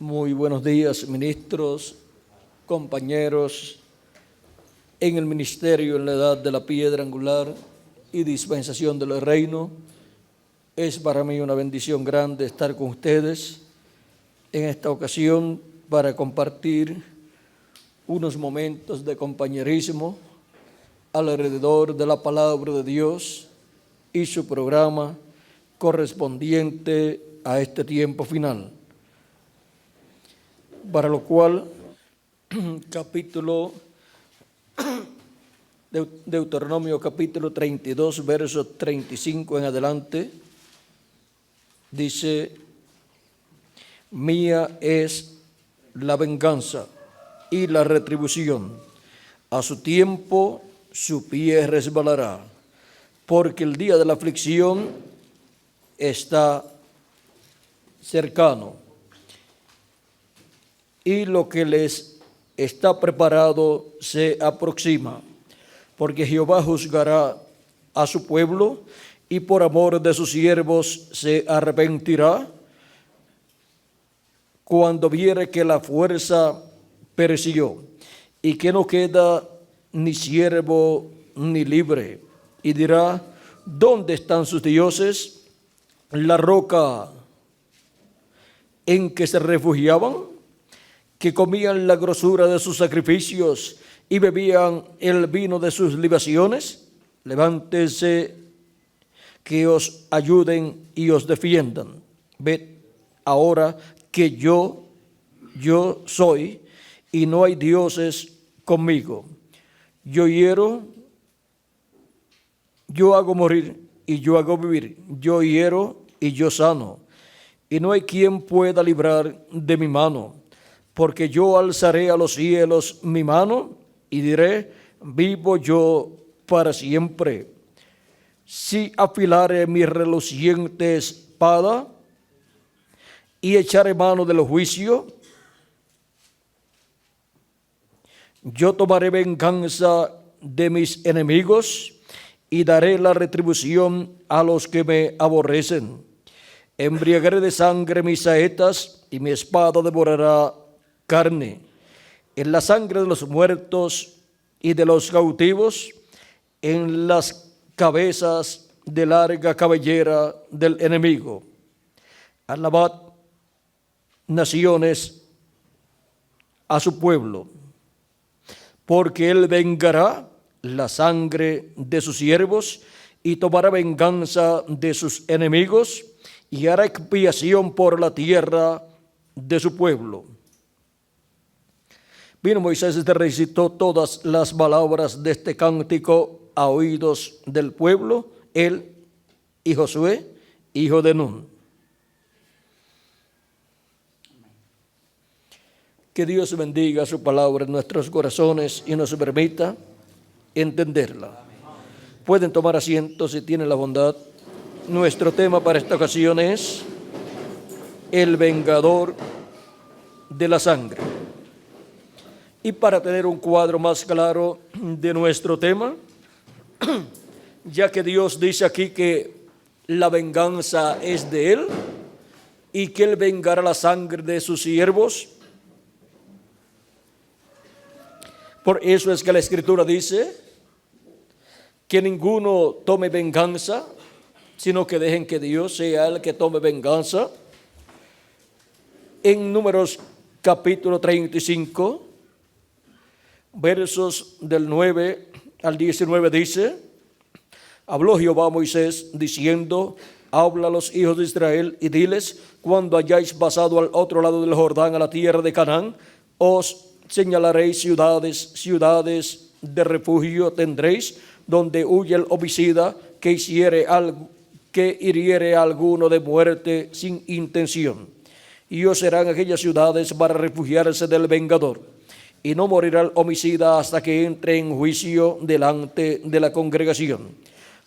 Muy buenos días, ministros, compañeros en el ministerio en la edad de la piedra angular y dispensación del reino. Es para mí una bendición grande estar con ustedes en esta ocasión para compartir unos momentos de compañerismo alrededor de la palabra de Dios y su programa correspondiente a este tiempo final. Para lo cual, Deuteronomio capítulo 32, verso 35 en adelante, dice: mía es la venganza y la retribución, a su tiempo su pie resbalará, porque el día de la aflicción está cercano, y lo que les está preparado se aproxima, porque Jehová juzgará a su pueblo y por amor de sus siervos se arrepentirá cuando viere que la fuerza pereció y que no queda ni siervo ni libre, y dirá: ¿dónde están sus dioses, la roca en que se refugiaban, que comían la grosura de sus sacrificios y bebían el vino de sus libaciones? Levántense, que os ayuden y os defiendan. Ved ahora que yo soy, y no hay dioses conmigo. Yo hiero, yo hago morir, y yo hago vivir. Yo hiero y yo sano, y no hay quien pueda librar de mi mano. Porque yo alzaré a los cielos mi mano y diré: vivo yo para siempre. Si afilare mi reluciente espada y echaré mano del juicio, yo tomaré venganza de mis enemigos y daré la retribución a los que me aborrecen. Embriagaré de sangre mis saetas y mi espada devorará carne. En la sangre de los muertos y de los cautivos, en las cabezas de larga cabellera del enemigo. Alabad, naciones, a su pueblo, porque él vengará la sangre de sus siervos y tomará venganza de sus enemigos y hará expiación por la tierra de su pueblo. Vino Moisés y recitó todas las palabras de este cántico a oídos del pueblo, él y Josué, hijo de Nun. Que Dios bendiga su palabra en nuestros corazones y nos permita entenderla. Pueden tomar asiento si tienen la bondad. Nuestro tema para esta ocasión es el vengador de la sangre. Y para tener un cuadro más claro de nuestro tema, ya que Dios dice aquí que la venganza es de Él y que Él vengará la sangre de sus siervos, por eso es que la Escritura dice que ninguno tome venganza, sino que dejen que Dios sea el que tome venganza. En Números capítulo 35, versos del 9 al 19 dice: habló Jehová a Moisés diciendo: habla a los hijos de Israel y diles: cuando hayáis pasado al otro lado del Jordán, a la tierra de Canaán, os señalaréis ciudades de refugio tendréis, donde huye el homicida que hiriere a alguno de muerte sin intención. Y os serán aquellas ciudades para refugiarse del vengador. Y no morirá el homicida hasta que entre en juicio delante de la congregación.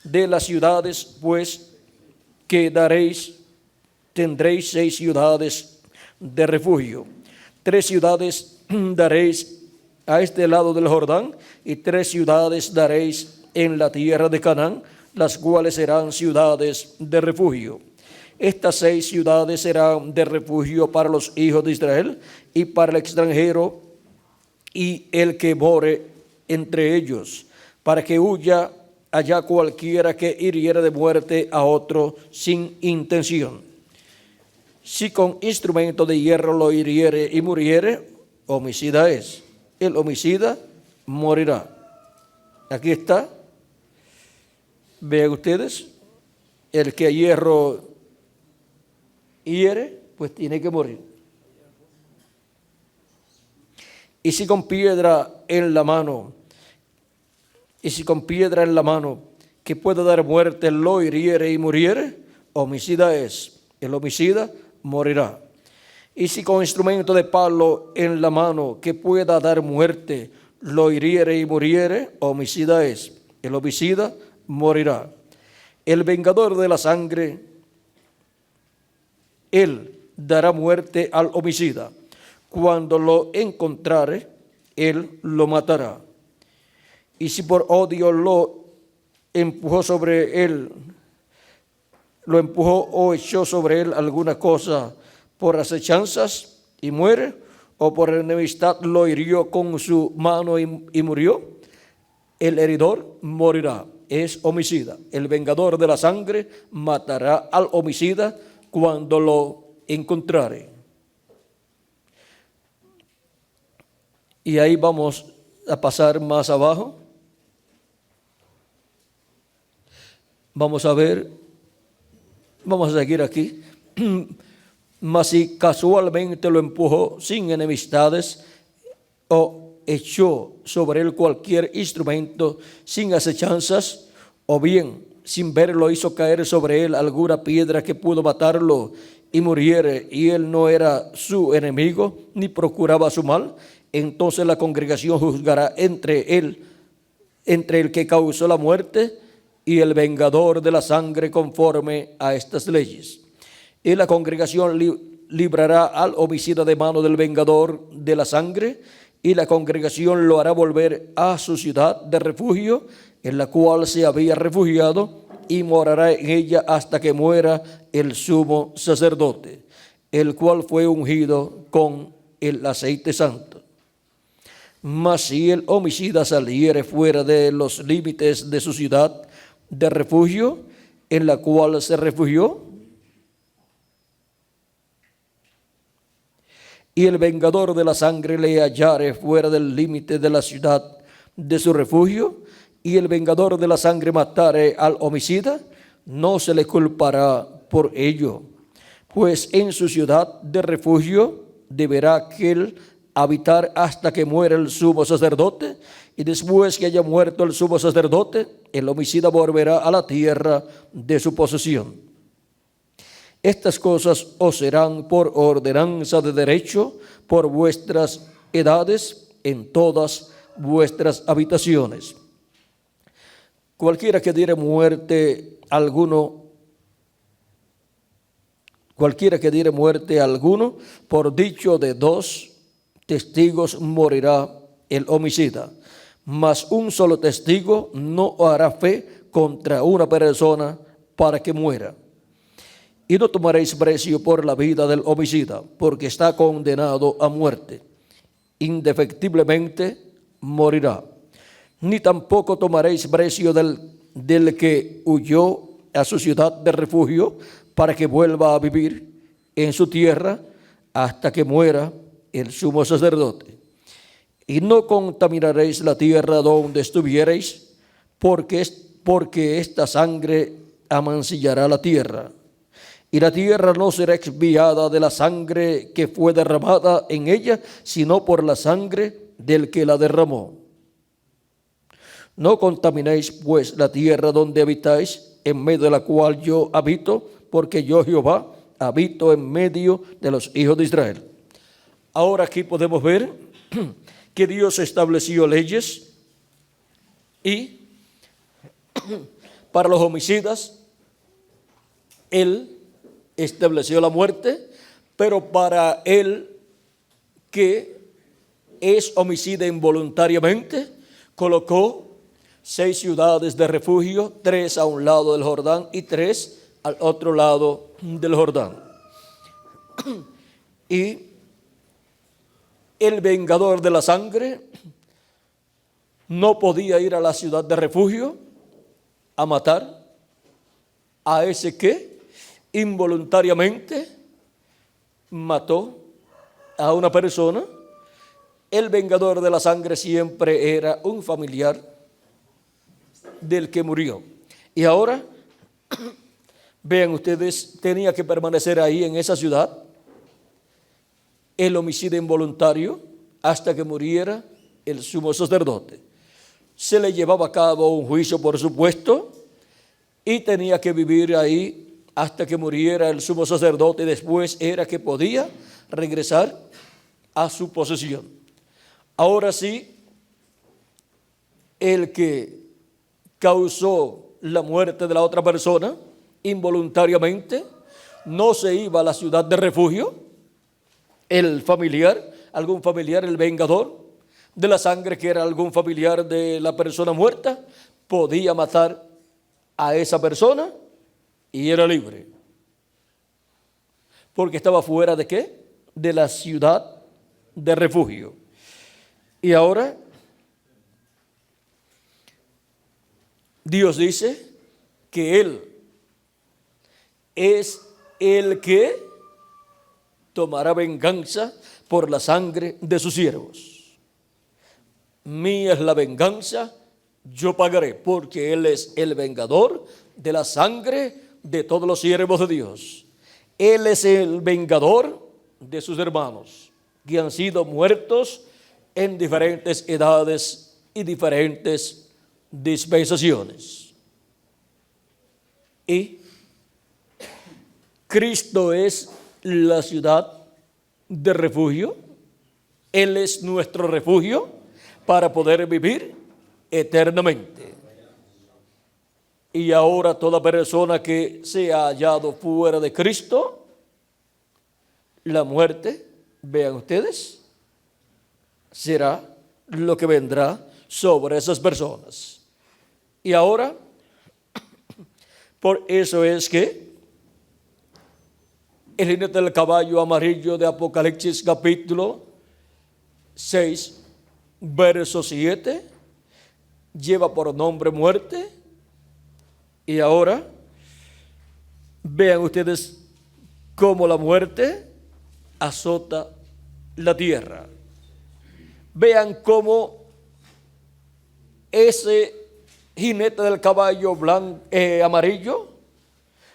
De las ciudades, pues, que tendréis 6 ciudades de refugio. 3 ciudades daréis a este lado del Jordán, y 3 ciudades daréis en la tierra de Canaán, las cuales serán ciudades de refugio. Estas 6 ciudades serán de refugio para los hijos de Israel y para el extranjero y el que more entre ellos, para que huya allá cualquiera que hiriere de muerte a otro sin intención. Si con instrumento de hierro lo hiriere y muriere, homicida es. El homicida morirá. Aquí está. Vean ustedes, el que a hierro hiere, pues tiene que morir. Y si con piedra en la mano, que pueda dar muerte, lo hiriere y muriere, homicida es. El homicida morirá. Y si con instrumento de palo en la mano, que pueda dar muerte, lo hiriere y muriere, homicida es. El homicida morirá. El vengador de la sangre, él dará muerte al homicida. Cuando lo encontrare, él lo matará. Y si por odio lo empujó o echó sobre él alguna cosa por acechanzas y muere, o por enemistad lo hirió con su mano y murió, el heridor morirá. Es homicida. El vengador de la sangre matará al homicida cuando lo encontrare. Y ahí vamos a pasar más abajo. Vamos a ver, vamos a seguir aquí. Mas si casualmente lo empujó sin enemistades o echó sobre él cualquier instrumento sin acechanzas, o bien sin verlo hizo caer sobre él alguna piedra que pudo matarlo y muriere, y él no era su enemigo ni procuraba su mal, entonces la congregación juzgará entre el que causó la muerte y el vengador de la sangre conforme a estas leyes. Y la congregación librará al homicida de mano del vengador de la sangre, y la congregación lo hará volver a su ciudad de refugio, en la cual se había refugiado, y morará en ella hasta que muera el sumo sacerdote, el cual fue ungido con el aceite santo. Mas si el homicida saliere fuera de los límites de su ciudad de refugio, en la cual se refugió, y el vengador de la sangre le hallare fuera del límite de la ciudad de su refugio, y el vengador de la sangre matare al homicida, no se le culpará por ello, pues en su ciudad de refugio deberá aquel habitar hasta que muera el sumo sacerdote, y después que haya muerto el sumo sacerdote, el homicida volverá a la tierra de su posesión. Estas cosas os serán por ordenanza de derecho por vuestras edades en todas vuestras habitaciones. Cualquiera que diere muerte a alguno, por dicho de 2 testigos morirá el homicida, mas un solo testigo no hará fe contra una persona para que muera. Y no tomaréis precio por la vida del homicida, porque está condenado a muerte. Indefectiblemente morirá. Ni tampoco tomaréis precio del que huyó a su ciudad de refugio, para que vuelva a vivir en su tierra hasta que muera el sumo sacerdote. Y no contaminaréis la tierra donde estuviereis, porque esta sangre amancillará la tierra. Y la tierra no será expiada de la sangre que fue derramada en ella, sino por la sangre del que la derramó. No contaminéis pues la tierra donde habitáis, en medio de la cual yo habito, porque yo Jehová habito en medio de los hijos de Israel. Ahora aquí podemos ver que Dios estableció leyes y para los homicidas Él estableció la muerte, pero para el que es homicida involuntariamente, colocó 6 ciudades de refugio, 3 a un lado del Jordán y 3 al otro lado del Jordán. Y el vengador de la sangre no podía ir a la ciudad de refugio a matar a ese que involuntariamente mató a una persona. El vengador de la sangre siempre era un familiar del que murió. Y ahora, vean ustedes, tenía que permanecer ahí en esa ciudad el homicidio involuntario hasta que muriera el sumo sacerdote. Se le llevaba a cabo un juicio, por supuesto, y tenía que vivir ahí hasta que muriera el sumo sacerdote. Después era que podía regresar a su posesión. Ahora sí, el que causó la muerte de la otra persona involuntariamente no se iba a la ciudad de refugio. El familiar, algún familiar, el vengador de la sangre, que era algún familiar de la persona muerta, podía matar a esa persona y era libre. Porque estaba fuera de ¿qué? De la ciudad de refugio. Y ahora Dios dice que Él es el que tomará venganza por la sangre de sus siervos. Mía es la venganza, yo pagaré, porque Él es el vengador de la sangre de todos los siervos de Dios. Él es el vengador de sus hermanos que han sido muertos en diferentes edades y diferentes dispensaciones. Y Cristo es la ciudad de refugio. Él es nuestro refugio para poder vivir eternamente. Y ahora toda persona que se ha hallado fuera de Cristo, la muerte, vean ustedes, será lo que vendrá sobre esas personas. Y ahora, por eso es que el jinete del caballo amarillo de Apocalipsis capítulo 6, verso 7, lleva por nombre muerte. Y ahora, vean ustedes cómo la muerte azota la tierra. Vean cómo ese jinete del caballo amarillo,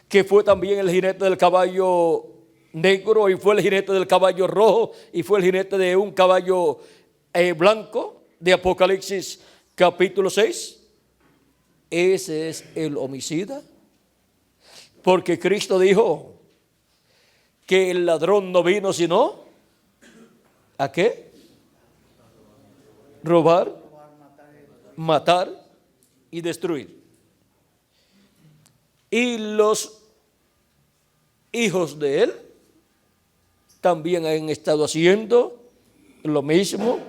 que fue también el jinete del caballo negro, y fue el jinete del caballo rojo, y fue el jinete de un caballo blanco, de Apocalipsis capítulo 6, ese es el homicida. Porque Cristo dijo que el ladrón no vino sino ¿a qué? Robar, matar y destruir. Y los hijos de él también han estado haciendo lo mismo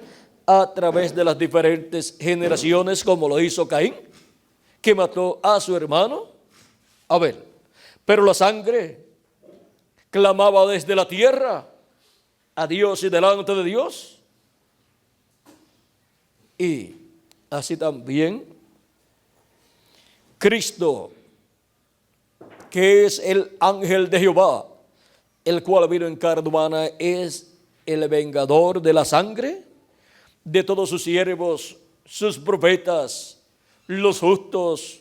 a través de las diferentes generaciones, como lo hizo Caín, que mató a su hermano Abel. Pero la sangre clamaba desde la tierra a Dios y delante de Dios. Y así también Cristo, que es el ángel de Jehová, el cual vino en carne humana, es el vengador de la sangre de todos sus siervos, sus profetas, los justos,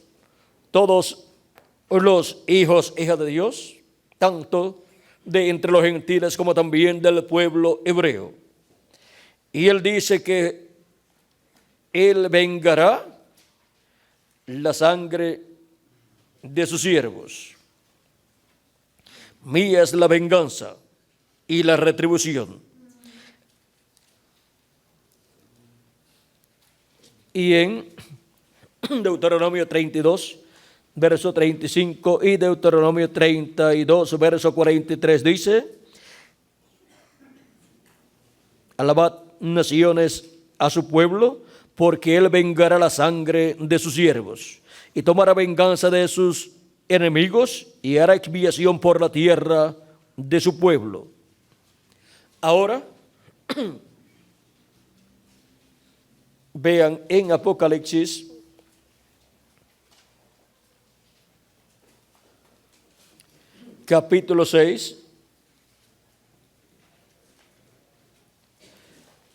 todos los hijos, hijas de Dios, tanto de entre los gentiles como también del pueblo hebreo. Y él dice que él vengará la sangre de sus siervos. Mía es la venganza y la retribución. Y en Deuteronomio 32, verso 35, y Deuteronomio 32, verso 43 dice: alabad naciones a su pueblo, porque él vengará la sangre de sus siervos y tomará venganza de sus enemigos y hará expiación por la tierra de su pueblo. Ahora, vean en Apocalipsis capítulo 6,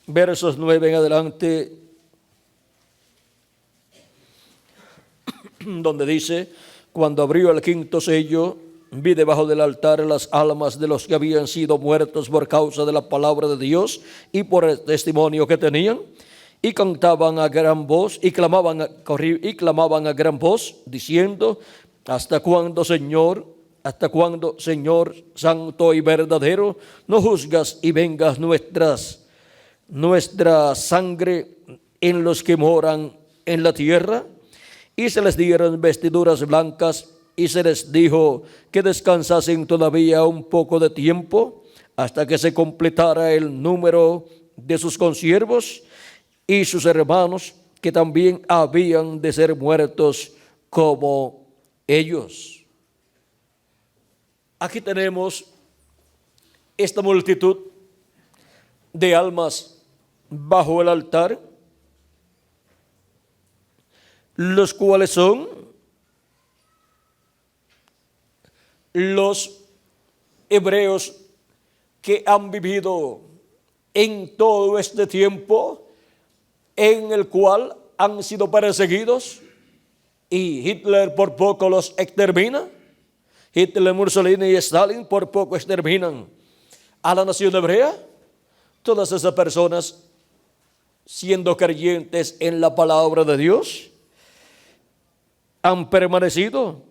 versos 9 en adelante, donde dice: cuando abrió el quinto sello, vi debajo del altar las almas de los que habían sido muertos por causa de la palabra de Dios y por el testimonio que tenían, y cantaban a gran voz y clamaban a gran voz, diciendo: ¿hasta cuándo, Señor? ¿Hasta cuándo, Señor santo y verdadero, no juzgas y vengas nuestra sangre en los que moran en la tierra? Y se les dieron vestiduras blancas, y se les dijo que descansasen todavía un poco de tiempo, hasta que se completara el número de sus consiervos y sus hermanos, que también habían de ser muertos como ellos. Aquí tenemos esta multitud de almas bajo el altar, los cuales son los hebreos que han vivido en todo este tiempo en el cual han sido perseguidos y Hitler por poco los extermina. Hitler, Mussolini y Stalin por poco exterminan a la nación hebrea. Todas esas personas, siendo creyentes en la palabra de Dios, han permanecido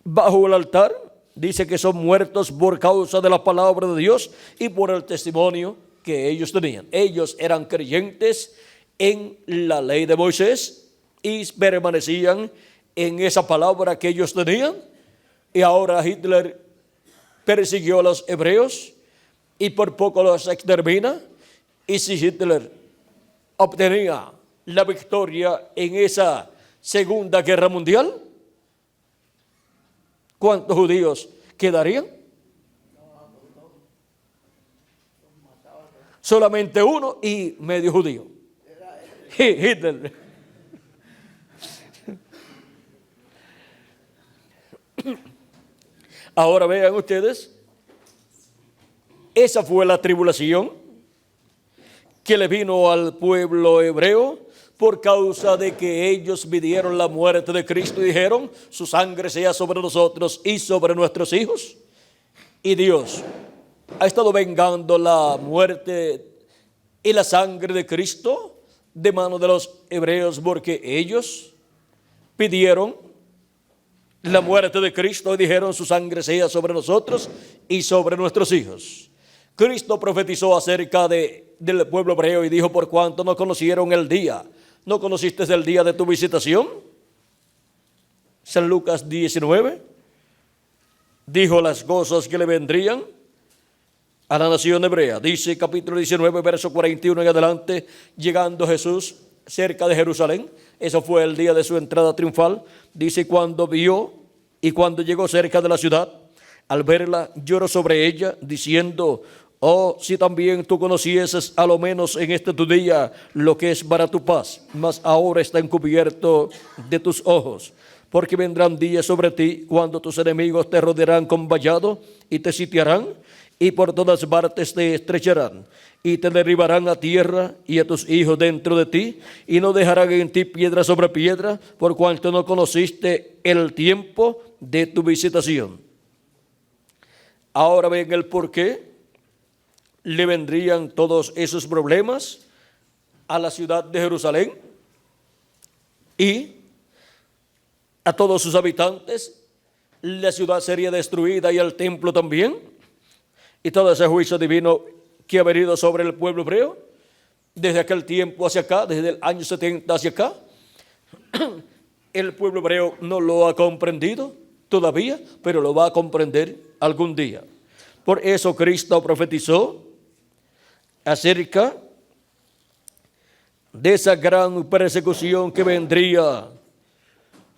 bajo el altar. Dice que son muertos por causa de la palabra de Dios y por el testimonio que ellos tenían. Ellos eran creyentes en la ley de Moisés y permanecían en esa palabra que ellos tenían. Y ahora Hitler persiguió a los hebreos y por poco los extermina. Y si Hitler obtenía la victoria en esa Segunda Guerra Mundial, ¿cuántos judíos quedarían? Solamente uno y medio judío. Hitler. Ahora vean ustedes, esa fue la tribulación que le vino al pueblo hebreo por causa de que ellos midieron la muerte de Cristo y dijeron: su sangre sea sobre nosotros y sobre nuestros hijos. Y Dios ha estado vengando la muerte y la sangre de Cristo de mano de los hebreos, porque ellos pidieron la muerte de Cristo y dijeron: su sangre sea sobre nosotros y sobre nuestros hijos. Cristo profetizó acerca del pueblo hebreo y dijo: por cuanto no conocieron el día, ¿no conociste el día de tu visitación? San Lucas 19 dijo las cosas que le vendrían a la nación hebrea. Dice capítulo 19, verso 41 en adelante: llegando Jesús cerca de Jerusalén, eso fue el día de su entrada triunfal, dice: cuando vio y cuando llegó cerca de la ciudad, al verla lloró sobre ella, diciendo: oh, si también tú conocieses a lo menos en este tu día lo que es para tu paz, mas ahora está encubierto de tus ojos. Porque vendrán días sobre ti cuando tus enemigos te rodearán con vallado y te sitiarán, y por todas partes te estrecharán, y te derribarán a tierra y a tus hijos dentro de ti, y no dejarán en ti piedra sobre piedra, por cuanto no conociste el tiempo de tu visitación. Ahora ven el por qué le vendrían todos esos problemas a la ciudad de Jerusalén y a todos sus habitantes. La ciudad sería destruida y el templo también, y todo ese juicio divino que ha venido sobre el pueblo hebreo desde aquel tiempo hacia acá, desde el año 70 hacia acá. El pueblo hebreo no lo ha comprendido todavía, pero lo va a comprender algún día. Por eso Cristo profetizó acerca de esa gran persecución que vendría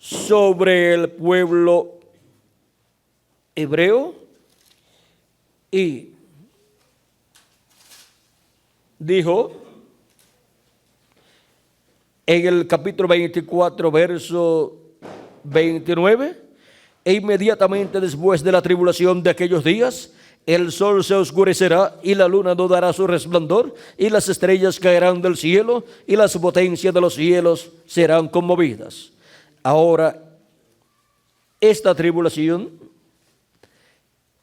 sobre el pueblo hebreo y dijo en el capítulo 24, verso 29, e inmediatamente después de la tribulación de aquellos días, el sol se oscurecerá y la luna no dará su resplandor y las estrellas caerán del cielo y las potencias de los cielos serán conmovidas. Ahora, esta tribulación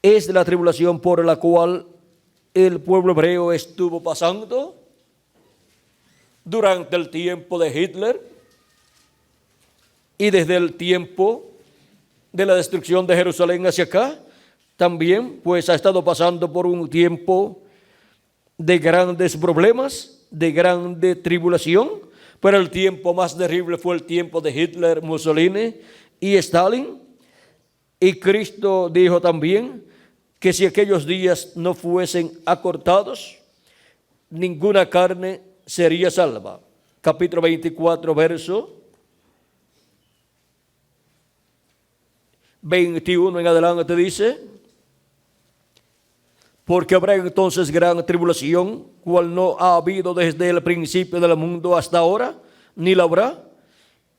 es la tribulación por la cual el pueblo hebreo estuvo pasando durante el tiempo de Hitler y desde el tiempo de la destrucción de Jerusalén hacia acá, también pues ha estado pasando por un tiempo de grandes problemas, de grande tribulación, pero el tiempo más terrible fue el tiempo de Hitler, Mussolini y Stalin. Y Cristo dijo también que si aquellos días no fuesen acortados, ninguna carne sería salva. Capítulo 24, verso 21 en adelante dice: porque habrá entonces gran tribulación, cual no ha habido desde el principio del mundo hasta ahora, ni la habrá.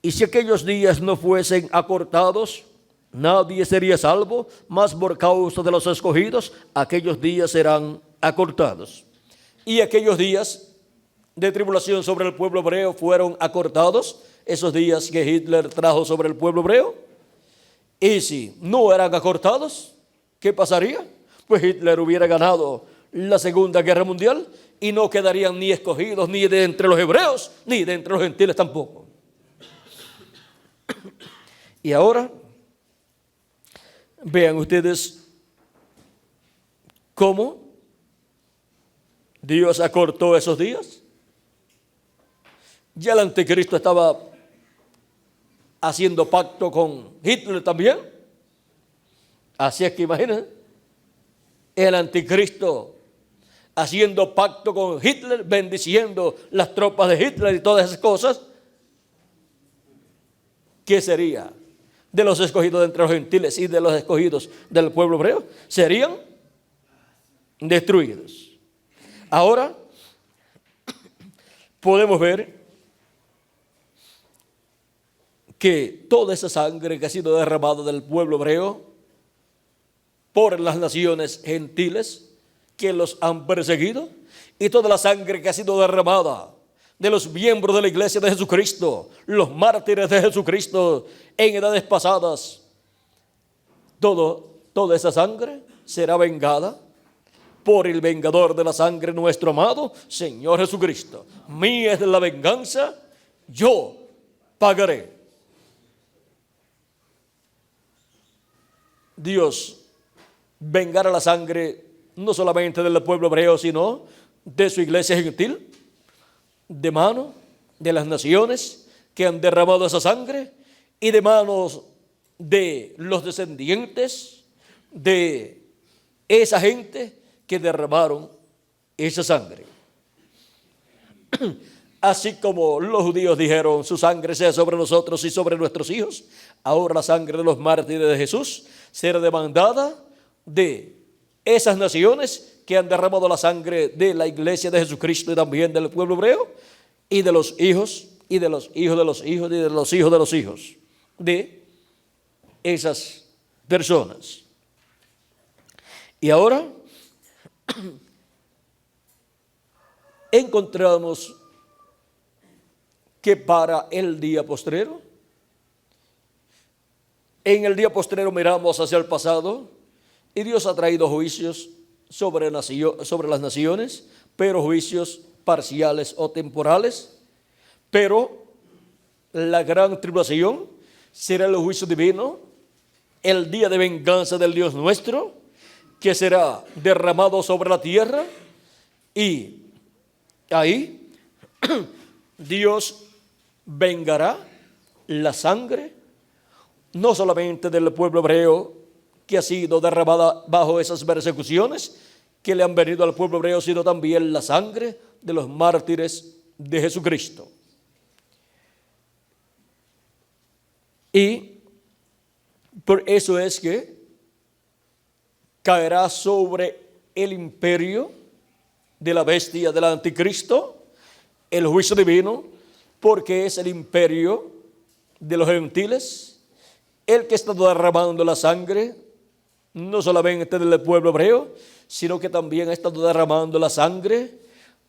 Y si aquellos días no fuesen acortados, nadie sería salvo, mas por causa de los escogidos, aquellos días serán acortados. Y aquellos días de tribulación sobre el pueblo hebreo fueron acortados, esos días que Hitler trajo sobre el pueblo hebreo. Y si no eran acortados, ¿qué pasaría? Pues Hitler hubiera ganado la Segunda Guerra Mundial y no quedarían ni escogidos ni de entre los hebreos ni de entre los gentiles tampoco. Y ahora vean ustedes cómo Dios acortó esos días. Ya el anticristo estaba haciendo pacto con Hitler también. Así es que imaginen, el anticristo haciendo pacto con Hitler, bendiciendo las tropas de Hitler y todas esas cosas. ¿Qué sería de los escogidos de entre los gentiles y de los escogidos del pueblo hebreo? Serían destruidos. Ahora podemos ver que toda esa sangre que ha sido derramada del pueblo hebreo por las naciones gentiles que los han perseguido, y toda la sangre que ha sido derramada de los miembros de la iglesia de Jesucristo, los mártires de Jesucristo en edades pasadas, toda esa sangre será vengada por el vengador de la sangre, nuestro amado Señor Jesucristo. Mía es la venganza, yo pagaré. Dios vengará la sangre no solamente del pueblo hebreo, sino de su iglesia gentil, de mano de las naciones que han derramado esa sangre y de manos de los descendientes de esa gente que derramaron esa sangre. Así como los judíos dijeron, su sangre sea sobre nosotros y sobre nuestros hijos, ahora la sangre de los mártires de Jesús será demandada de esas naciones que han derramado la sangre de la iglesia de Jesucristo y también del pueblo hebreo, y de los hijos, y de los hijos de los hijos, y de los hijos de los hijos de esas personas. Y ahora encontramos que para el día postrero, en el día postrero miramos hacia el pasado y Dios ha traído juicios sobre las naciones, pero juicios parciales o temporales. Pero la gran tribulación será el juicio divino, el día de venganza del Dios nuestro, que será derramado sobre la tierra, y ahí Dios vengará la sangre no solamente del pueblo hebreo que ha sido derramada bajo esas persecuciones que le han venido al pueblo hebreo, sino también la sangre de los mártires de Jesucristo. Y por eso es que caerá sobre el imperio de la bestia del anticristo el juicio divino, porque es el imperio de los gentiles, el que está derramando la sangre, no solamente del pueblo hebreo, sino que también ha estado derramando la sangre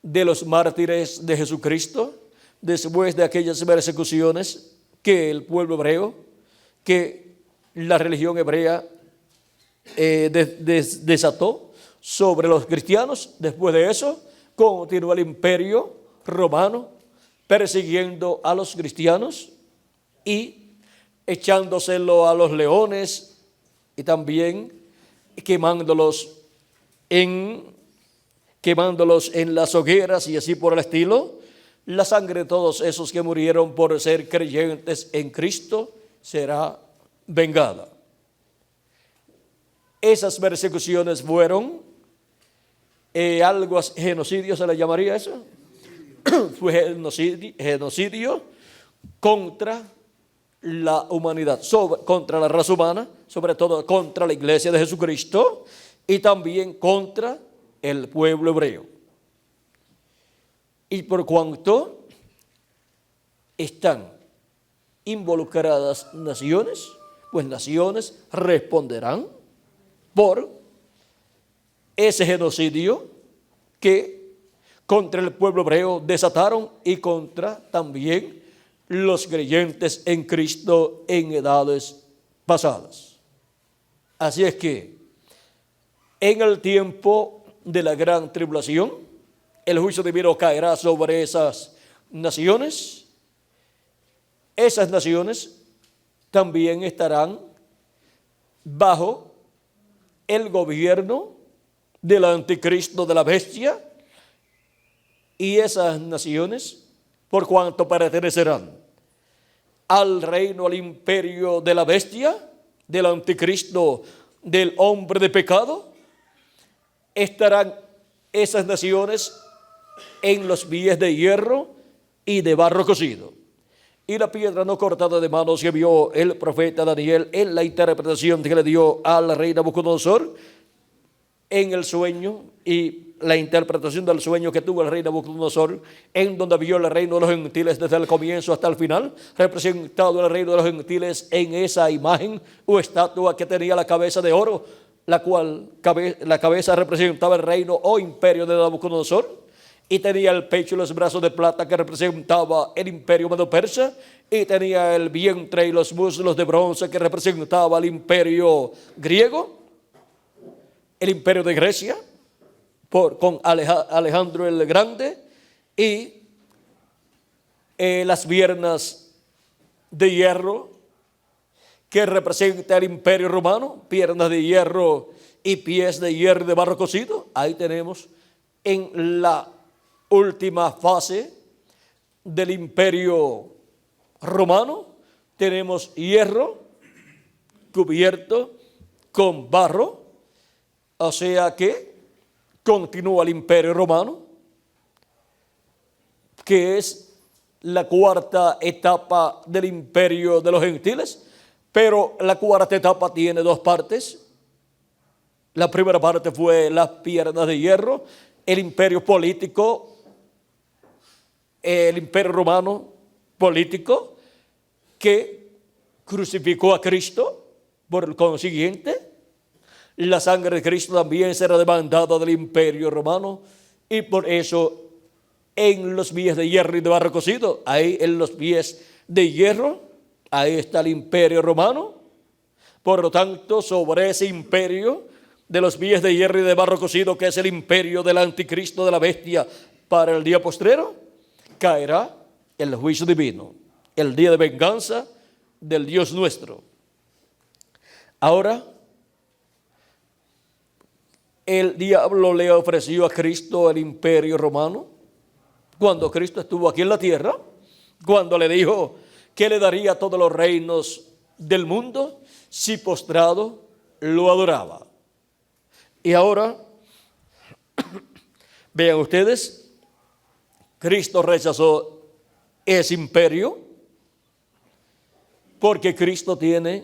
de los mártires de Jesucristo, después de aquellas persecuciones que el pueblo hebreo, que la religión hebrea desató sobre los cristianos. Después de eso, continuó el imperio romano persiguiendo a los cristianos y echándoselo a los leones y también quemándolos en las hogueras y así por el estilo. La sangre de todos esos que murieron por ser creyentes en Cristo será vengada. Esas persecuciones fueron genocidio, ¿se le llamaría eso? Fue genocidio contra la humanidad, contra la raza humana, sobre todo contra la iglesia de Jesucristo y también contra el pueblo hebreo. Y por cuanto están involucradas naciones, pues naciones responderán por ese genocidio que contra el pueblo hebreo desataron y contra también los creyentes en Cristo en edades pasadas. Así es que en el tiempo de la gran tribulación, el juicio divino caerá sobre esas naciones. Esas naciones también estarán bajo el gobierno del anticristo de la bestia, y esas naciones, por cuanto pertenecerán al reino, al imperio de la bestia, del anticristo, del hombre de pecado, estarán esas naciones en los pies de hierro y de barro cocido. Y la piedra no cortada de manos que vio el profeta Daniel en la interpretación que le dio a la reina Nabucodonosor en el sueño, y la interpretación del sueño que tuvo el rey Nabucodonosor, en donde vio el reino de los gentiles desde el comienzo hasta el final, representado el reino de los gentiles en esa imagen o estatua que tenía la cabeza de oro, la cual la cabeza representaba el reino o imperio de Nabucodonosor, y tenía el pecho y los brazos de plata que representaba el imperio medo-persa, y tenía el vientre y los muslos de bronce que representaba el imperio griego, el imperio de Grecia, con Alejandro el Grande, y las piernas de hierro que representa el imperio romano, piernas de hierro y pies de hierro de barro cocido. Ahí tenemos en la última fase del imperio romano, tenemos hierro cubierto con barro, o sea que continúa el imperio romano, que es la cuarta etapa del imperio de los gentiles, pero la cuarta etapa tiene dos partes. La primera parte fue las piernas de hierro, el imperio político, el imperio romano político, que crucificó a Cristo. Por consiguiente, la sangre de Cristo también será demandada del imperio romano, y por eso en los pies de hierro y de barro cocido, ahí en los pies de hierro, ahí está el imperio romano. Por lo tanto, sobre ese imperio de los pies de hierro y de barro cocido, que es el imperio del anticristo de la bestia para el día postrero, caerá el juicio divino, el día de venganza del Dios nuestro. Ahora, el diablo le ofreció a Cristo el imperio romano cuando Cristo estuvo aquí en la tierra, cuando le dijo que le daría todos los reinos del mundo si postrado lo adoraba. Y ahora, vean ustedes, Cristo rechazó ese imperio Porque Cristo tiene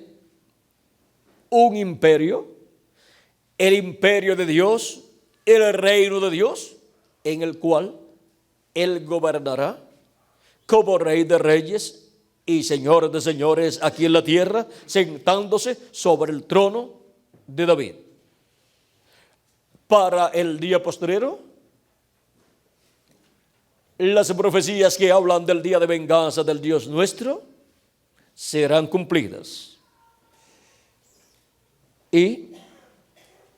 un imperio, el imperio de Dios, el reino de Dios, en el cual Él gobernará como Rey de Reyes y Señor de Señores aquí en la tierra, sentándose sobre el trono de David. Para el día postrero, las profecías que hablan del día de venganza del Dios nuestro serán cumplidas. Y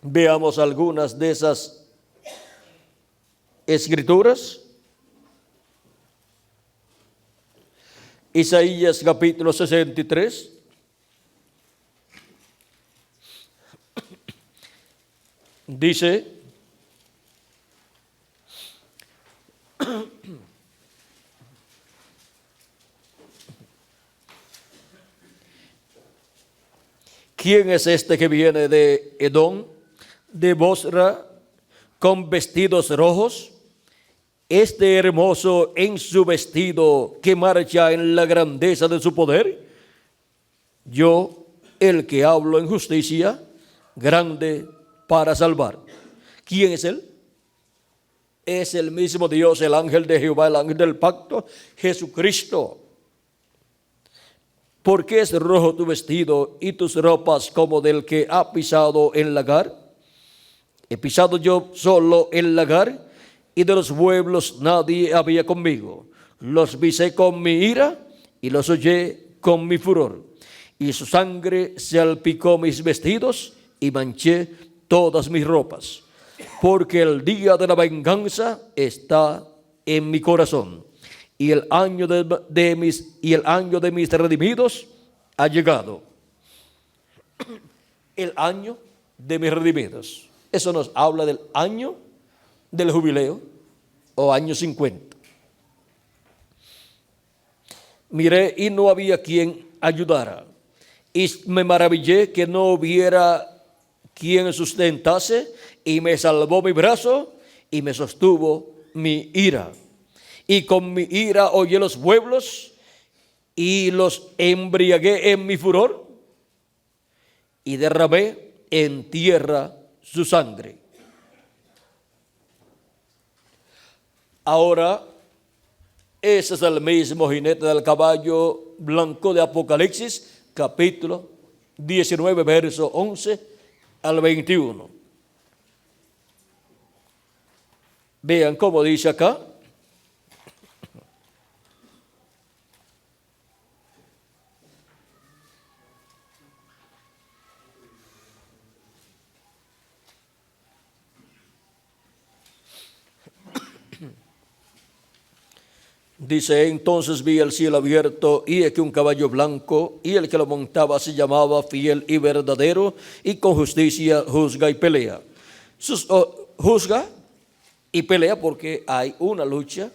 veamos algunas de esas escrituras. Isaías capítulo 63. Dice: ¿quién es este que viene de Edom, de Bosra, con vestidos rojos? Este hermoso en su vestido, que marcha en la grandeza de su poder. Yo, el que hablo en justicia, grande para salvar. ¿Quién es él? Es el mismo Dios, el ángel de Jehová, el ángel del pacto, Jesucristo. ¿Por qué es rojo tu vestido y tus ropas como del que ha pisado el lagar? He pisado yo solo el lagar, y de los pueblos nadie había conmigo. Los pisé con mi ira y los hollé con mi furor. Y su sangre salpicó mis vestidos y manché todas mis ropas. Porque el día de la venganza está en mi corazón, y el año de mis redimidos ha llegado. El año de mis redimidos. Eso nos habla del año del jubileo o año 50. Miré y no había quien ayudara, y me maravillé que no hubiera quien sustentase, y me salvó mi brazo y me sostuvo mi ira. Y con mi ira hollé los pueblos y los embriagué en mi furor, y derramé en tierra su sangre. Ahora, ese es el mismo jinete del caballo blanco de Apocalipsis, capítulo 19, verso 11 al 21. Vean cómo dice acá: dice, entonces vi el cielo abierto, y aquí un caballo blanco, y el que lo montaba se llamaba Fiel y Verdadero, y con justicia juzga y pelea. Juzga y pelea porque hay una lucha,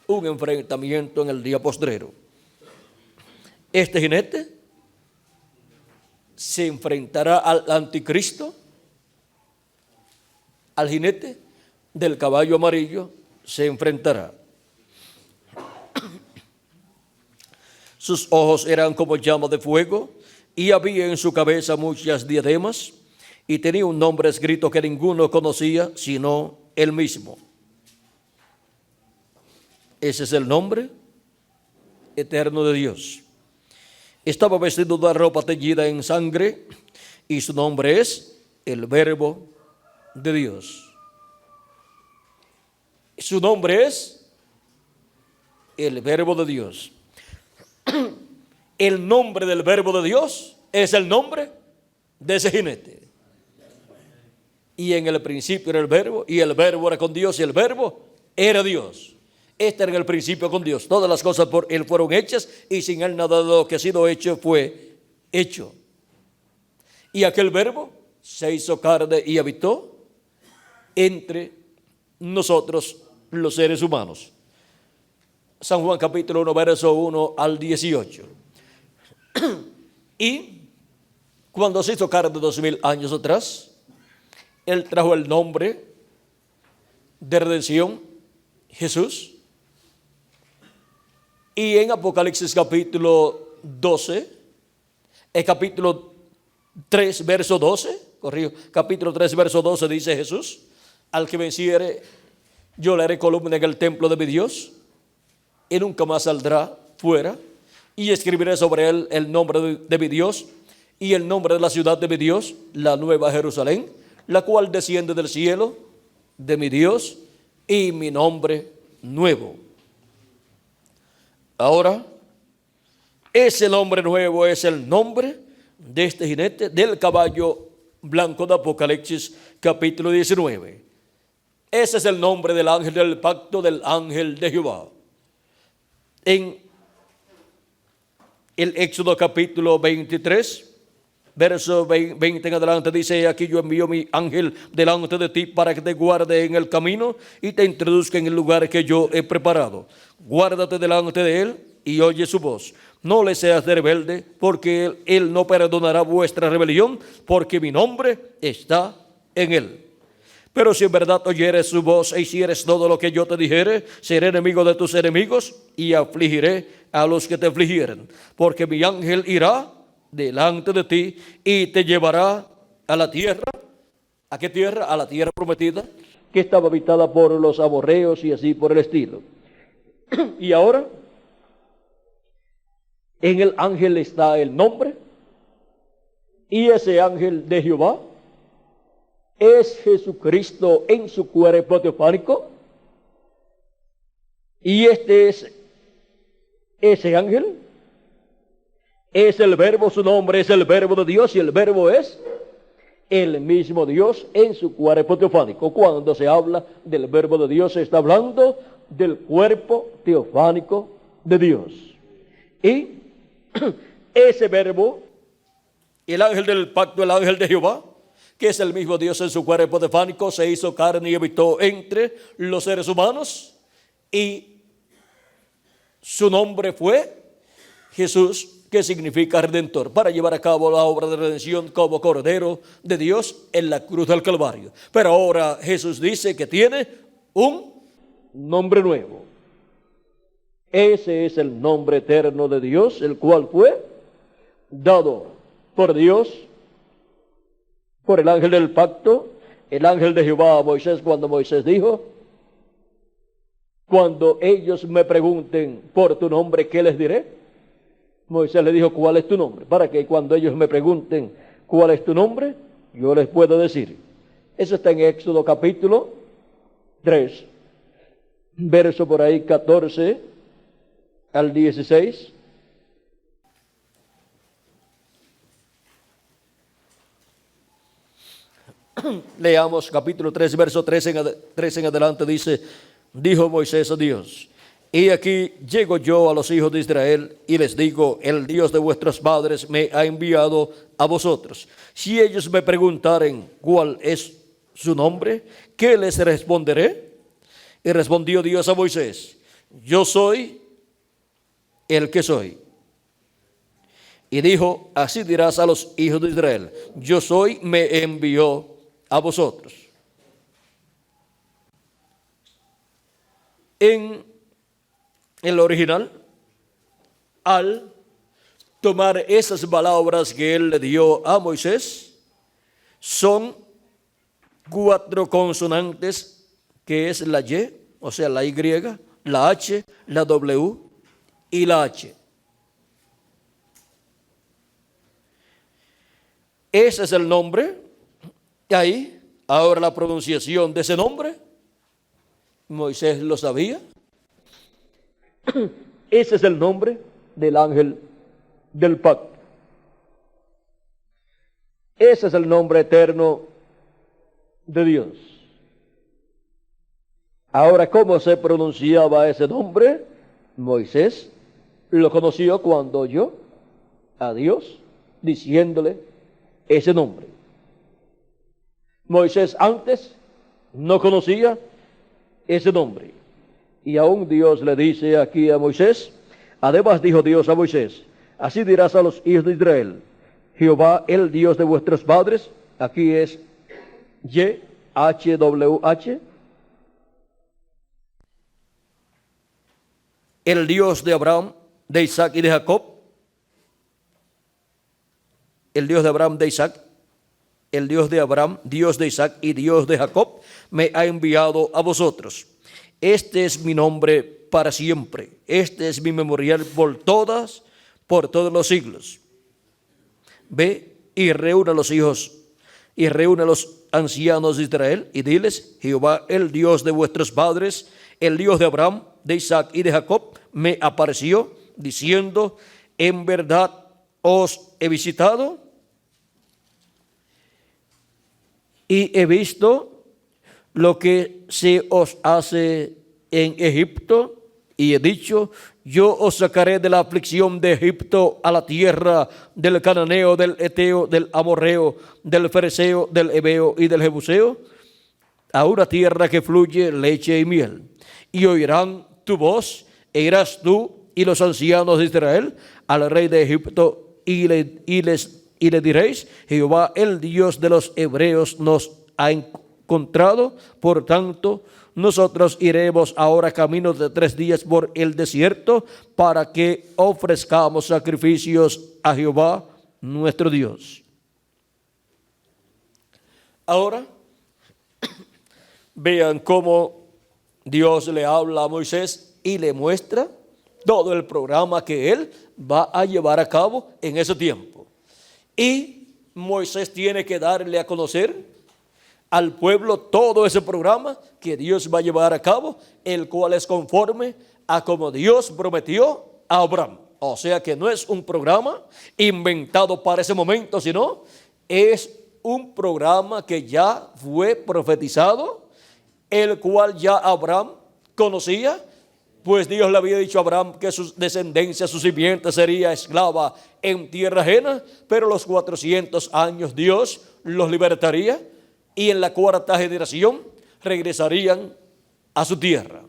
un enfrentamiento en el día postrero. Este jinete se enfrentará al anticristo. Al jinete del caballo amarillo se enfrentará. Sus ojos eran como llamas de fuego, y había en su cabeza muchas diademas, y tenía un nombre escrito que ninguno conocía sino él mismo. Ese es el nombre eterno de Dios. Estaba vestido de ropa teñida en sangre, y su nombre es el Verbo de Dios. Su nombre es el Verbo de Dios. El nombre del Verbo de Dios es el nombre de ese jinete. Y en el principio era el Verbo, y el Verbo era con Dios, y el Verbo era Dios. Este era el principio con Dios. Todas las cosas por Él fueron hechas, y sin Él nada de lo que ha sido hecho fue hecho. Y aquel Verbo se hizo carne y habitó entre nosotros los seres humanos. San Juan capítulo 1, verso 1 al 18. Y cuando se hizo carne 2000 años atrás, Él trajo el nombre de redención, Jesús. Y en Apocalipsis capítulo 12, El capítulo 3, verso 12, corrijo, capítulo 3, verso 12 dice Jesús: al que venciere, yo le haré columna en el templo de mi Dios, y nunca más saldrá fuera, y escribiré sobre él el nombre de mi Dios y el nombre de la ciudad de mi Dios, la nueva Jerusalén, la cual desciende del cielo de mi Dios, y mi nombre nuevo. Ahora, ese nombre nuevo es el nombre de este jinete del caballo blanco de Apocalipsis capítulo 19. Ese es el nombre del ángel del pacto, del ángel de Jehová. En el Éxodo capítulo 23, verso 20 en adelante dice: aquí yo envío mi ángel delante de ti para que te guarde en el camino y te introduzca en el lugar que yo he preparado. Guárdate delante de él y oye su voz. No le seas de rebelde, porque él no perdonará vuestra rebelión, porque mi nombre está en él. Pero si en verdad oyeres su voz e hicieres todo lo que yo te dijere, seré enemigo de tus enemigos y afligiré a los que te afligieren. Porque mi ángel irá delante de ti y te llevará a la tierra. ¿A qué tierra? A la tierra prometida, que estaba habitada por los amorreos y así por el estilo. Y ahora, en el ángel está el nombre, y ese ángel de Jehová es Jesucristo en su cuerpo teofánico, y este es ese ángel, es el verbo, su nombre es el verbo de Dios, y el verbo es el mismo Dios en su cuerpo teofánico. Cuando se habla del verbo de Dios, se está hablando del cuerpo teofánico de Dios. Y ese verbo, el ángel del pacto, el ángel de Jehová, que es el mismo Dios en su cuerpo teofánico, se hizo carne y habitó entre los seres humanos, y su nombre fue Jesús, que significa redentor, para llevar a cabo la obra de redención como Cordero de Dios en la cruz del Calvario. Pero ahora Jesús dice que tiene un nombre nuevo. Ese es el nombre eterno de Dios, el cual fue dado por Dios, por el ángel del pacto, el ángel de Jehová a Moisés, cuando Moisés dijo: cuando ellos me pregunten por tu nombre, ¿qué les diré? Moisés le dijo: ¿cuál es tu nombre? Para que cuando ellos me pregunten cuál es tu nombre, yo les puedo decir. Eso está en Éxodo capítulo 3, verso por ahí 14 al 16. Leamos capítulo 3, verso 13 en adelante. Dice: dijo Moisés a Dios: y aquí llego yo a los hijos de Israel y les digo: el Dios de vuestros padres me ha enviado a vosotros. Si ellos me preguntaren cuál es su nombre, ¿qué les responderé? Y respondió Dios a Moisés: yo soy el que soy. Y dijo: así dirás a los hijos de Israel: yo soy, me envió a vosotros. En el original, al tomar esas palabras que él le dio a Moisés, son 4 consonantes, que es la Y, o sea, la Y, la H, la W y la H. Ese es el nombre. Y ahí, ahora la pronunciación de ese nombre, Moisés lo sabía. Ese es el nombre del ángel del pacto. Ese es el nombre eterno de Dios. Ahora, ¿cómo se pronunciaba ese nombre? Moisés lo conoció cuando oyó a Dios diciéndole ese nombre. Moisés antes no conocía ese nombre. Y aún Dios le dice aquí a Moisés: además dijo Dios a Moisés: así dirás a los hijos de Israel: Jehová, el Dios de vuestros padres, aquí es YHWH, el Dios de Abraham, de Isaac y de Jacob, el Dios de Abraham, de Isaac, el Dios de Abraham, Dios de Isaac y Dios de Jacob, me ha enviado a vosotros. Este es mi nombre para siempre. Este es mi memorial por todos los siglos. Ve y reúne a los hijos y reúne a los ancianos de Israel y diles: Jehová, el Dios de vuestros padres, el Dios de Abraham, de Isaac y de Jacob, me apareció diciendo: en verdad os he visitado y he visto lo que se os hace en Egipto, y he dicho: yo os sacaré de la aflicción de Egipto a la tierra del cananeo, del eteo, del amorreo, del fereceo, del heveo y del jebuseo, a una tierra que fluye leche y miel. Y oirán tu voz, e irás tú y los ancianos de Israel al rey de Egipto, y le diréis: Jehová, el Dios de los hebreos, nos ha encontrado. Por tanto, nosotros iremos ahora camino de 3 días por el desierto para que ofrezcamos sacrificios a Jehová nuestro Dios. Ahora, vean cómo Dios le habla a Moisés y le muestra todo el programa que él va a llevar a cabo en ese tiempo. Y Moisés tiene que darle a conocer al pueblo todo ese programa que Dios va a llevar a cabo, el cual es conforme a como Dios prometió a Abraham. O sea que no es un programa inventado para ese momento, sino es un programa que ya fue profetizado, el cual ya Abraham conocía, pues Dios le había dicho a Abraham que su descendencia, su simiente, sería esclava en tierra ajena, pero los 400 años Dios los libertaría y en la 4ª generación regresarían a su tierra.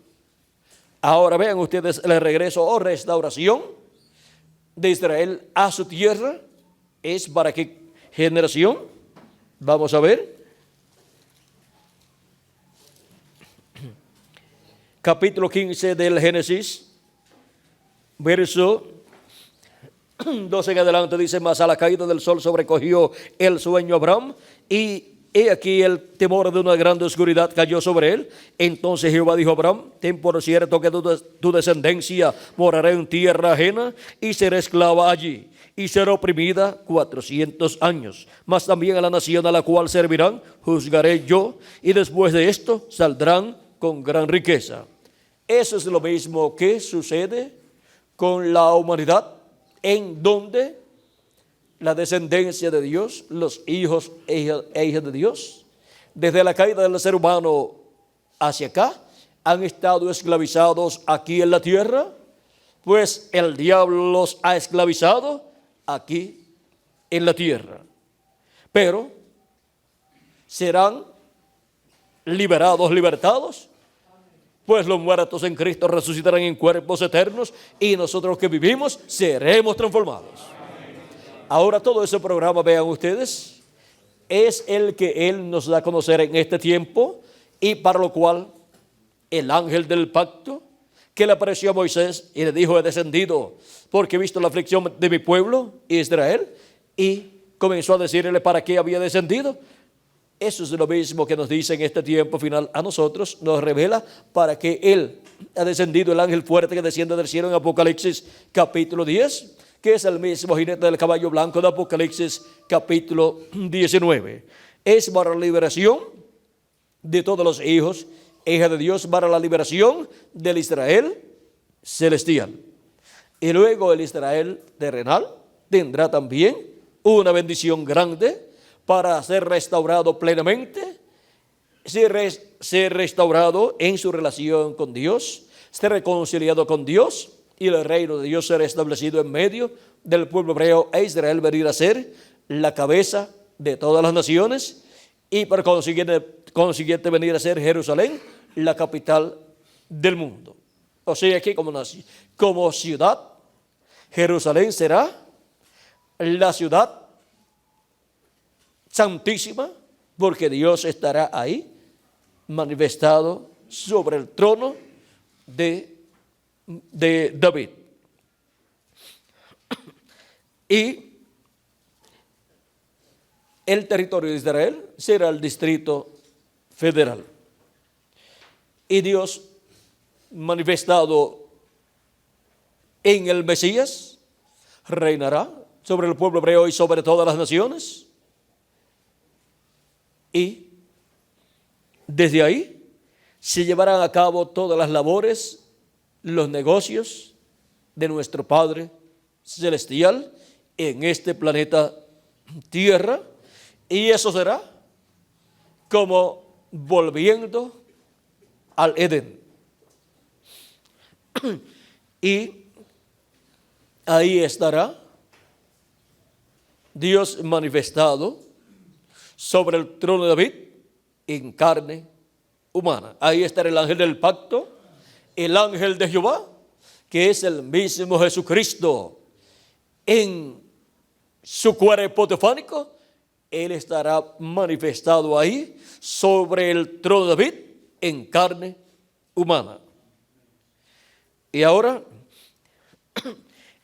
Ahora vean ustedes el regreso o restauración de Israel a su tierra. ¿Es para qué generación? Vamos a ver. Capítulo 15 del Génesis, verso 12 en adelante, dice: mas a la caída del sol sobrecogió el sueño a Abraham, y he aquí el temor de una grande oscuridad cayó sobre él. Entonces Jehová dijo a Abraham: ten por cierto que tu descendencia morará en tierra ajena y será esclava allí, y será oprimida 400 años. Mas también a la nación a la cual servirán juzgaré yo, y después de esto saldrán con gran riqueza. Eso es lo mismo que sucede con la humanidad, en donde la descendencia de Dios, los hijos e hijas de Dios, desde la caída del ser humano hacia acá, han estado esclavizados aquí en la tierra, pues el diablo los ha esclavizado aquí en la tierra. Pero serán libertados, pues los muertos en Cristo resucitarán en cuerpos eternos, y nosotros que vivimos seremos transformados. Ahora todo ese programa, vean ustedes, es el que Él nos da a conocer en este tiempo, y para lo cual el ángel del pacto que le apareció a Moisés y le dijo: he descendido porque he visto la aflicción de mi pueblo Israel, y comenzó a decirle para qué había descendido. Eso es lo mismo que nos dice en este tiempo final a nosotros, nos revela para que Él ha descendido, el ángel fuerte que desciende del cielo en Apocalipsis capítulo 10, que es el mismo jinete del caballo blanco de Apocalipsis capítulo 19. Es para la liberación de todos los hijos e hijas de Dios, para la liberación del Israel celestial. Y luego el Israel terrenal tendrá también una bendición grande para ser restaurado plenamente, ser restaurado en su relación con Dios, ser reconciliado con Dios, y el reino de Dios será establecido en medio del pueblo hebreo, e Israel venir a ser la cabeza de todas las naciones, y por consiguiente venir a ser Jerusalén la capital del mundo. O sea que como ciudad, Jerusalén será la ciudad santísima, porque Dios estará ahí manifestado sobre el trono de David. Y el territorio de Israel será el Distrito Federal. Y Dios, manifestado en el Mesías, reinará sobre el pueblo hebreo y sobre todas las naciones. Y desde ahí se llevarán a cabo todas las labores, los negocios de nuestro Padre Celestial en este planeta Tierra. Y eso será como volviendo al Edén. Y ahí estará Dios manifestado sobre el trono de David en carne humana. Ahí estará el ángel del pacto, el ángel de Jehová, que es el mismo Jesucristo en su cuerpo teofánico. Él estará manifestado ahí sobre el trono de David en carne humana. Y ahora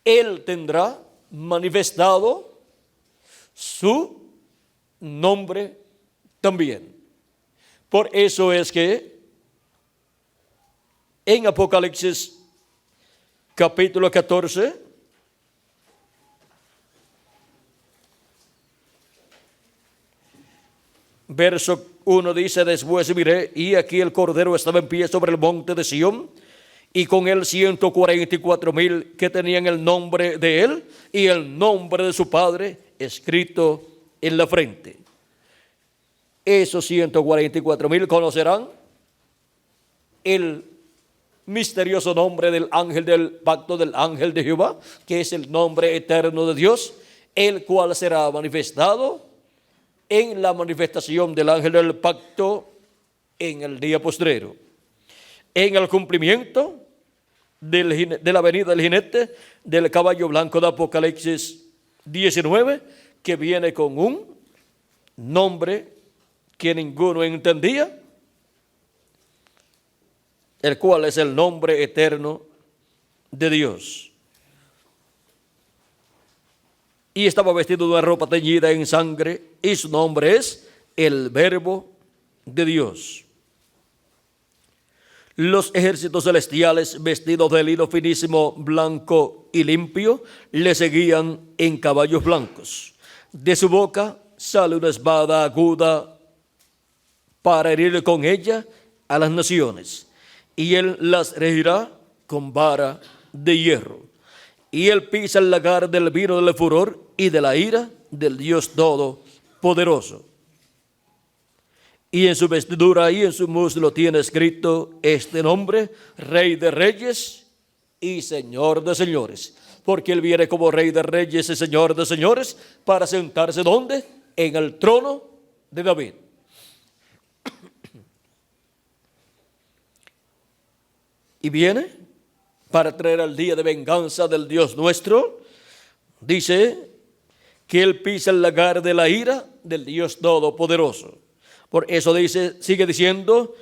Él tendrá manifestado su nombre también. Por eso es que en Apocalipsis capítulo 14, verso 1 dice: después miré, y aquí el Cordero estaba en pie sobre el monte de Sión, y con él 144,000 que tenían el nombre de él y el nombre de su Padre escrito en la frente. Esos 144,000 conocerán el misterioso nombre del ángel del pacto, del ángel de Jehová, que es el nombre eterno de Dios, el cual será manifestado en la manifestación del ángel del pacto en el día postrero, en el cumplimiento de la venida del jinete del caballo blanco de Apocalipsis 19, que viene con un nombre que ninguno entendía, el cual es el nombre eterno de Dios. Y estaba vestido de una ropa teñida en sangre, y su nombre es el Verbo de Dios. Los ejércitos celestiales, vestidos de lino finísimo, blanco y limpio, le seguían en caballos blancos. De su boca sale una espada aguda para herir con ella a las naciones, y él las regirá con vara de hierro. Y él pisa el lagar del vino del furor y de la ira del Dios Todopoderoso. Y en su vestidura y en su muslo tiene escrito este nombre: Rey de Reyes y Señor de Señores. Porque él viene como Rey de Reyes y Señor de Señores para sentarse ¿dónde? En el trono de David. Y viene para traer al día de venganza del Dios nuestro. Dice que él pisa el lagar de la ira del Dios Todopoderoso. Por eso dice, sigue diciendo: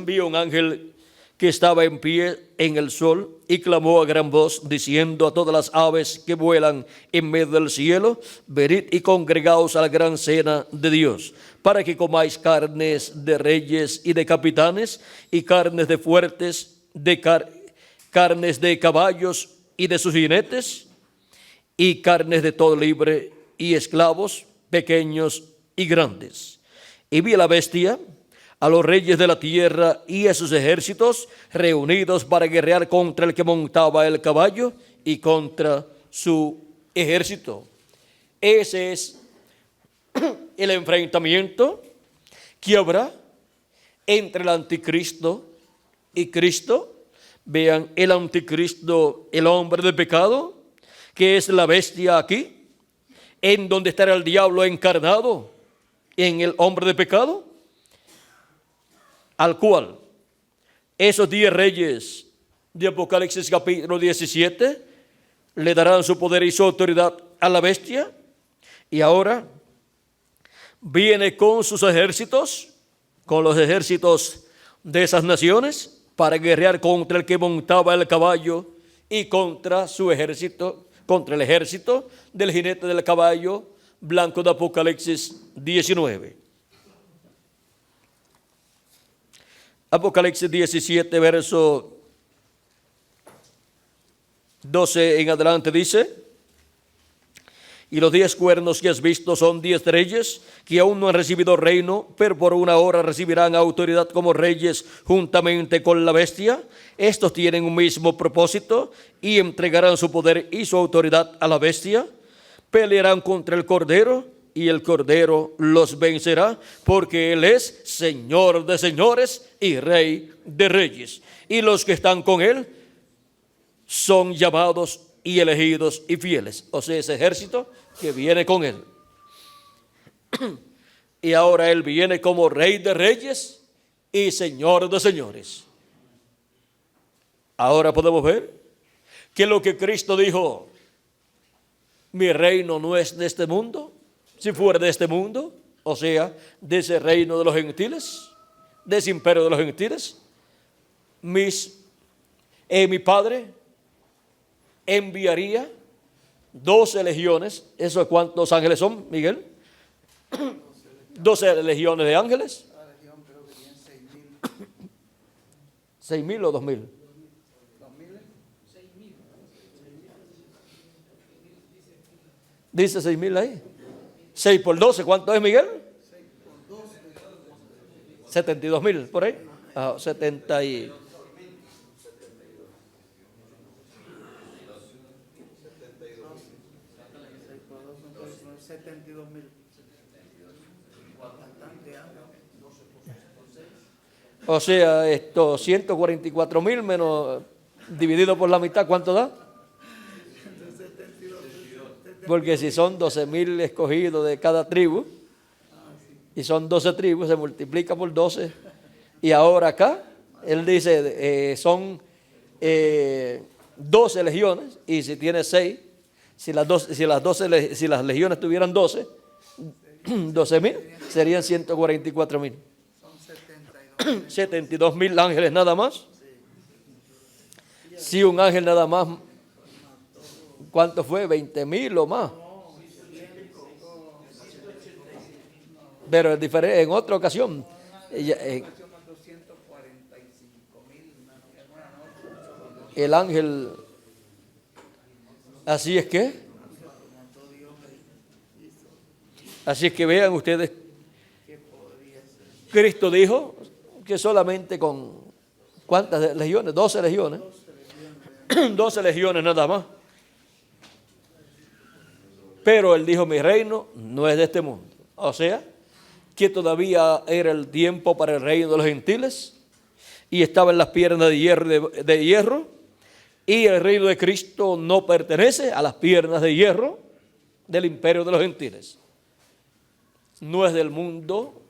vi un ángel que estaba en pie en el sol y clamó a gran voz, diciendo a todas las aves que vuelan en medio del cielo: venid y congregaos a la gran cena de Dios, para que comáis carnes de reyes y de capitanes, y carnes de fuertes, carnes de caballos y de sus jinetes, y carnes de todo libre y esclavos, pequeños y grandes. Y vi a la bestia, a los reyes de la tierra y a sus ejércitos reunidos para guerrear contra el que montaba el caballo y contra su ejército. Ese es el enfrentamiento que habrá entre el anticristo y Cristo. Vean, el anticristo, el hombre de pecado, que es la bestia aquí, en donde estará el diablo encarnado en el hombre de pecado, al cual esos 10 reyes de Apocalipsis capítulo 17 le darán su poder y su autoridad a la bestia. Y ahora viene con sus ejércitos, con los ejércitos de esas naciones, para guerrear contra el que montaba el caballo y contra su ejército, contra el ejército del jinete del caballo, blanco de Apocalipsis 19. Apocalipsis 17, verso 12 en adelante dice: y los 10 cuernos que has visto son 10 reyes que aún no han recibido reino, pero por una hora recibirán autoridad como reyes juntamente con la bestia. Estos tienen un mismo propósito y entregarán su poder y su autoridad a la bestia. Pelearán contra el Cordero y el Cordero los vencerá, porque Él es Señor de señores y Rey de reyes. Y los que están con Él son llamados y elegidos y fieles. O sea, ese ejército que viene con Él. Y ahora Él viene como Rey de reyes y Señor de señores. Ahora podemos ver que lo que Cristo dijo: mi reino no es de este mundo. Si fuera de este mundo, o sea, de ese reino de los gentiles, de ese imperio de los gentiles, mi Padre enviaría 12 legiones. ¿Eso cuántos ángeles son, Miguel? 12 legiones de ángeles. 6,000 o 2,000. Dice 6,000 ahí. 6 por 12, ¿cuánto es, Miguel? 72,000, por ahí. 70 y... O sea, 144,000 menos dividido por la mitad, ¿cuánto da? Porque si son 12,000 escogidos de cada tribu, y son 12 tribus, se multiplica por 12. Y ahora acá, él dice, son 12 legiones, y si tiene 6, si las legiones tuvieran 12,000, serían 144,000. 72,000 ángeles nada más. Si un ángel nada más, ¿cuánto fue? 20,000 o más. Pero es diferente, en otra ocasión. El ángel, así es que vean ustedes, Cristo dijo que solamente con, ¿cuántas legiones? 12 legiones. 12 legiones nada más. Pero Él dijo, mi reino no es de este mundo. O sea, que todavía era el tiempo para el reino de los gentiles, y estaba en las piernas de hierro, y el reino de Cristo no pertenece a las piernas de hierro del imperio de los gentiles. No es del mundo,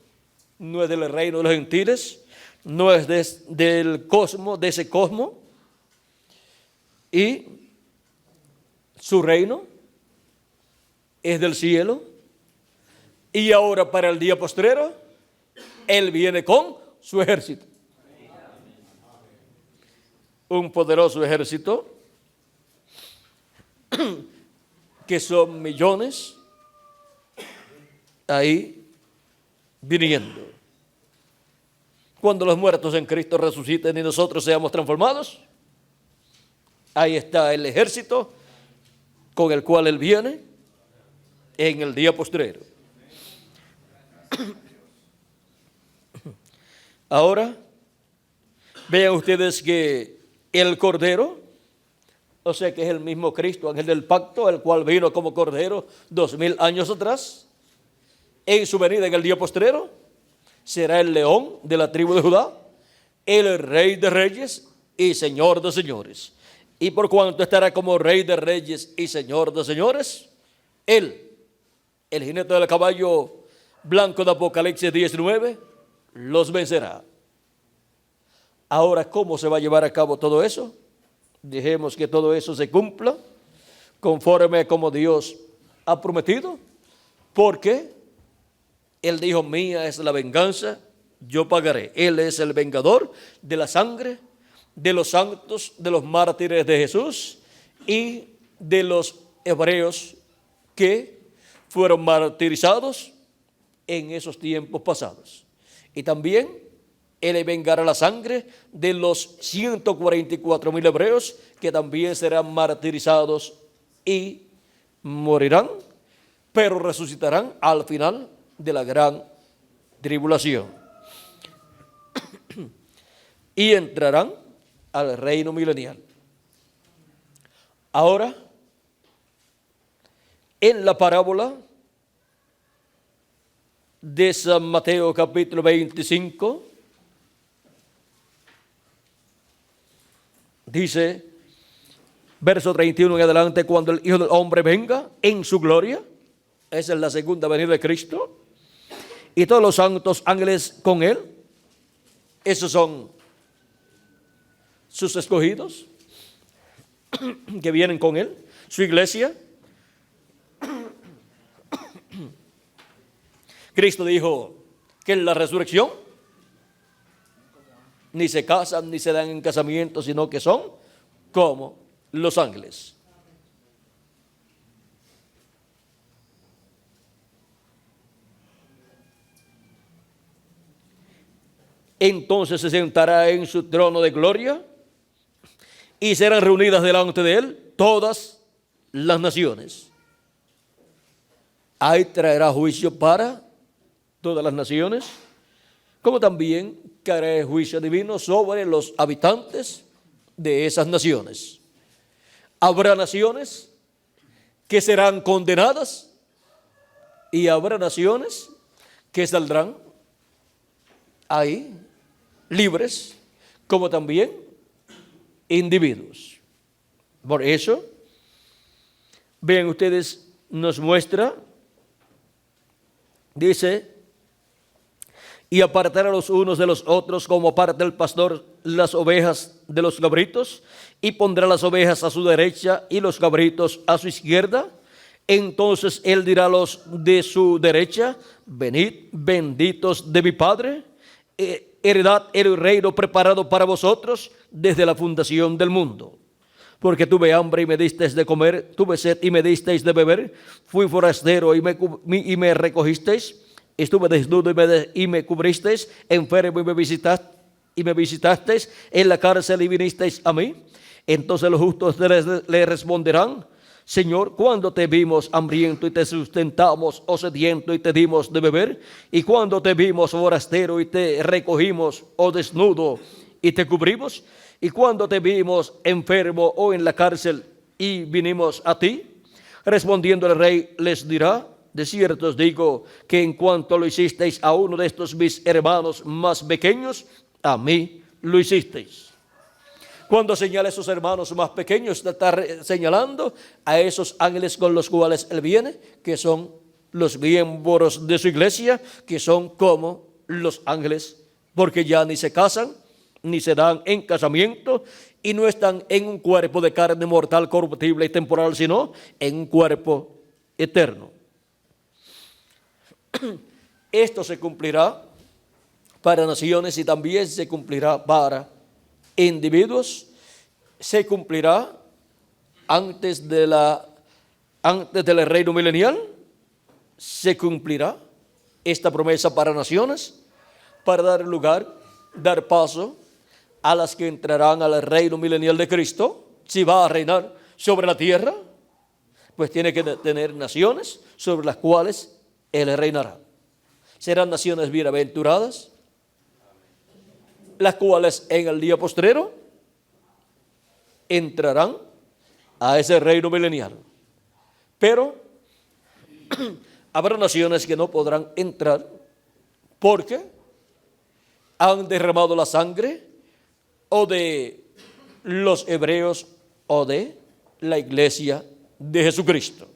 no es del reino de los gentiles, no es del cosmos, de ese cosmos, y su reino es del cielo. Y ahora para el día postrero, Él viene con su ejército. Un poderoso ejército que son millones ahí viniendo. Cuando los muertos en Cristo resuciten y nosotros seamos transformados, ahí está el ejército con el cual Él viene en el día postrero. Ahora, vean ustedes que el Cordero, o sea que es el mismo Cristo, ángel del pacto, el cual vino como Cordero 2,000 años atrás, en su venida en el día postrero, será el león de la tribu de Judá, el Rey de reyes y Señor de señores. Y por cuanto estará como Rey de reyes y Señor de señores, Él, el jinete del caballo blanco de Apocalipsis 19, los vencerá. Ahora, ¿cómo se va a llevar a cabo todo eso? Dejemos que todo eso se cumpla conforme a como Dios ha prometido, porque Él dijo, mía es la venganza, yo pagaré. Él es el vengador de la sangre, de los santos, de los mártires de Jesús y de los hebreos que fueron martirizados en esos tiempos pasados. Y también Él vengará la sangre de los 144,000 hebreos que también serán martirizados y morirán, pero resucitarán al final de la gran tribulación. Y entrarán al reino milenial. Ahora, en la parábola de San Mateo capítulo 25, dice, verso 31 en adelante, cuando el Hijo del Hombre venga en su gloria, esa es la segunda venida de Cristo, y todos los santos ángeles con Él, esos son sus escogidos que vienen con Él, su iglesia. Cristo dijo que en la resurrección ni se casan ni se dan en casamiento, sino que son como los ángeles. Entonces se sentará en su trono de gloria y serán reunidas delante de Él todas las naciones. Ahí traerá juicio para todas las naciones, como también caerá juicio divino sobre los habitantes de esas naciones. Habrá naciones que serán condenadas y habrá naciones que saldrán ahí libres, como también individuos. Por eso, vean ustedes, nos muestra, dice, y apartará los unos de los otros como aparta el pastor las ovejas de los cabritos, y pondrá las ovejas a su derecha y los cabritos a su izquierda. Entonces Él dirá a los de su derecha, venid, benditos de mi Padre, heredad el reino preparado para vosotros desde la fundación del mundo. Porque tuve hambre y me disteis de comer, tuve sed y me disteis de beber, fui forastero y me recogisteis, estuve desnudo y me cubristeis, enfermo y me visitasteis, en la cárcel y vinisteis a mí. Entonces los justos le responderán, Señor, ¿cuándo te vimos hambriento y te sustentamos, o sediento y te dimos de beber? ¿Y cuándo te vimos forastero y te recogimos, o desnudo y te cubrimos? ¿Y cuándo te vimos enfermo o en la cárcel y vinimos a ti? Respondiendo el rey les dirá, de cierto os digo que en cuanto lo hicisteis a uno de estos mis hermanos más pequeños, a mí lo hicisteis. Cuando señala a sus hermanos más pequeños, está señalando a esos ángeles con los cuales Él viene, que son los miembros de su iglesia, que son como los ángeles, porque ya ni se casan, ni se dan en casamiento, y no están en un cuerpo de carne mortal, corruptible y temporal, sino en un cuerpo eterno. Esto se cumplirá para naciones y también se cumplirá para individuos. Se cumplirá antes del reino milenial. Se cumplirá esta promesa para naciones, para dar lugar, dar paso a las que entrarán al reino milenial de Cristo. Si va a reinar sobre la tierra, pues tiene que tener naciones sobre las cuales Él reinará. Serán naciones bienaventuradas, las cuales en el día postrero entrarán a ese reino milenial. Pero habrá naciones que no podrán entrar porque han derramado la sangre o de los hebreos o de la iglesia de Jesucristo.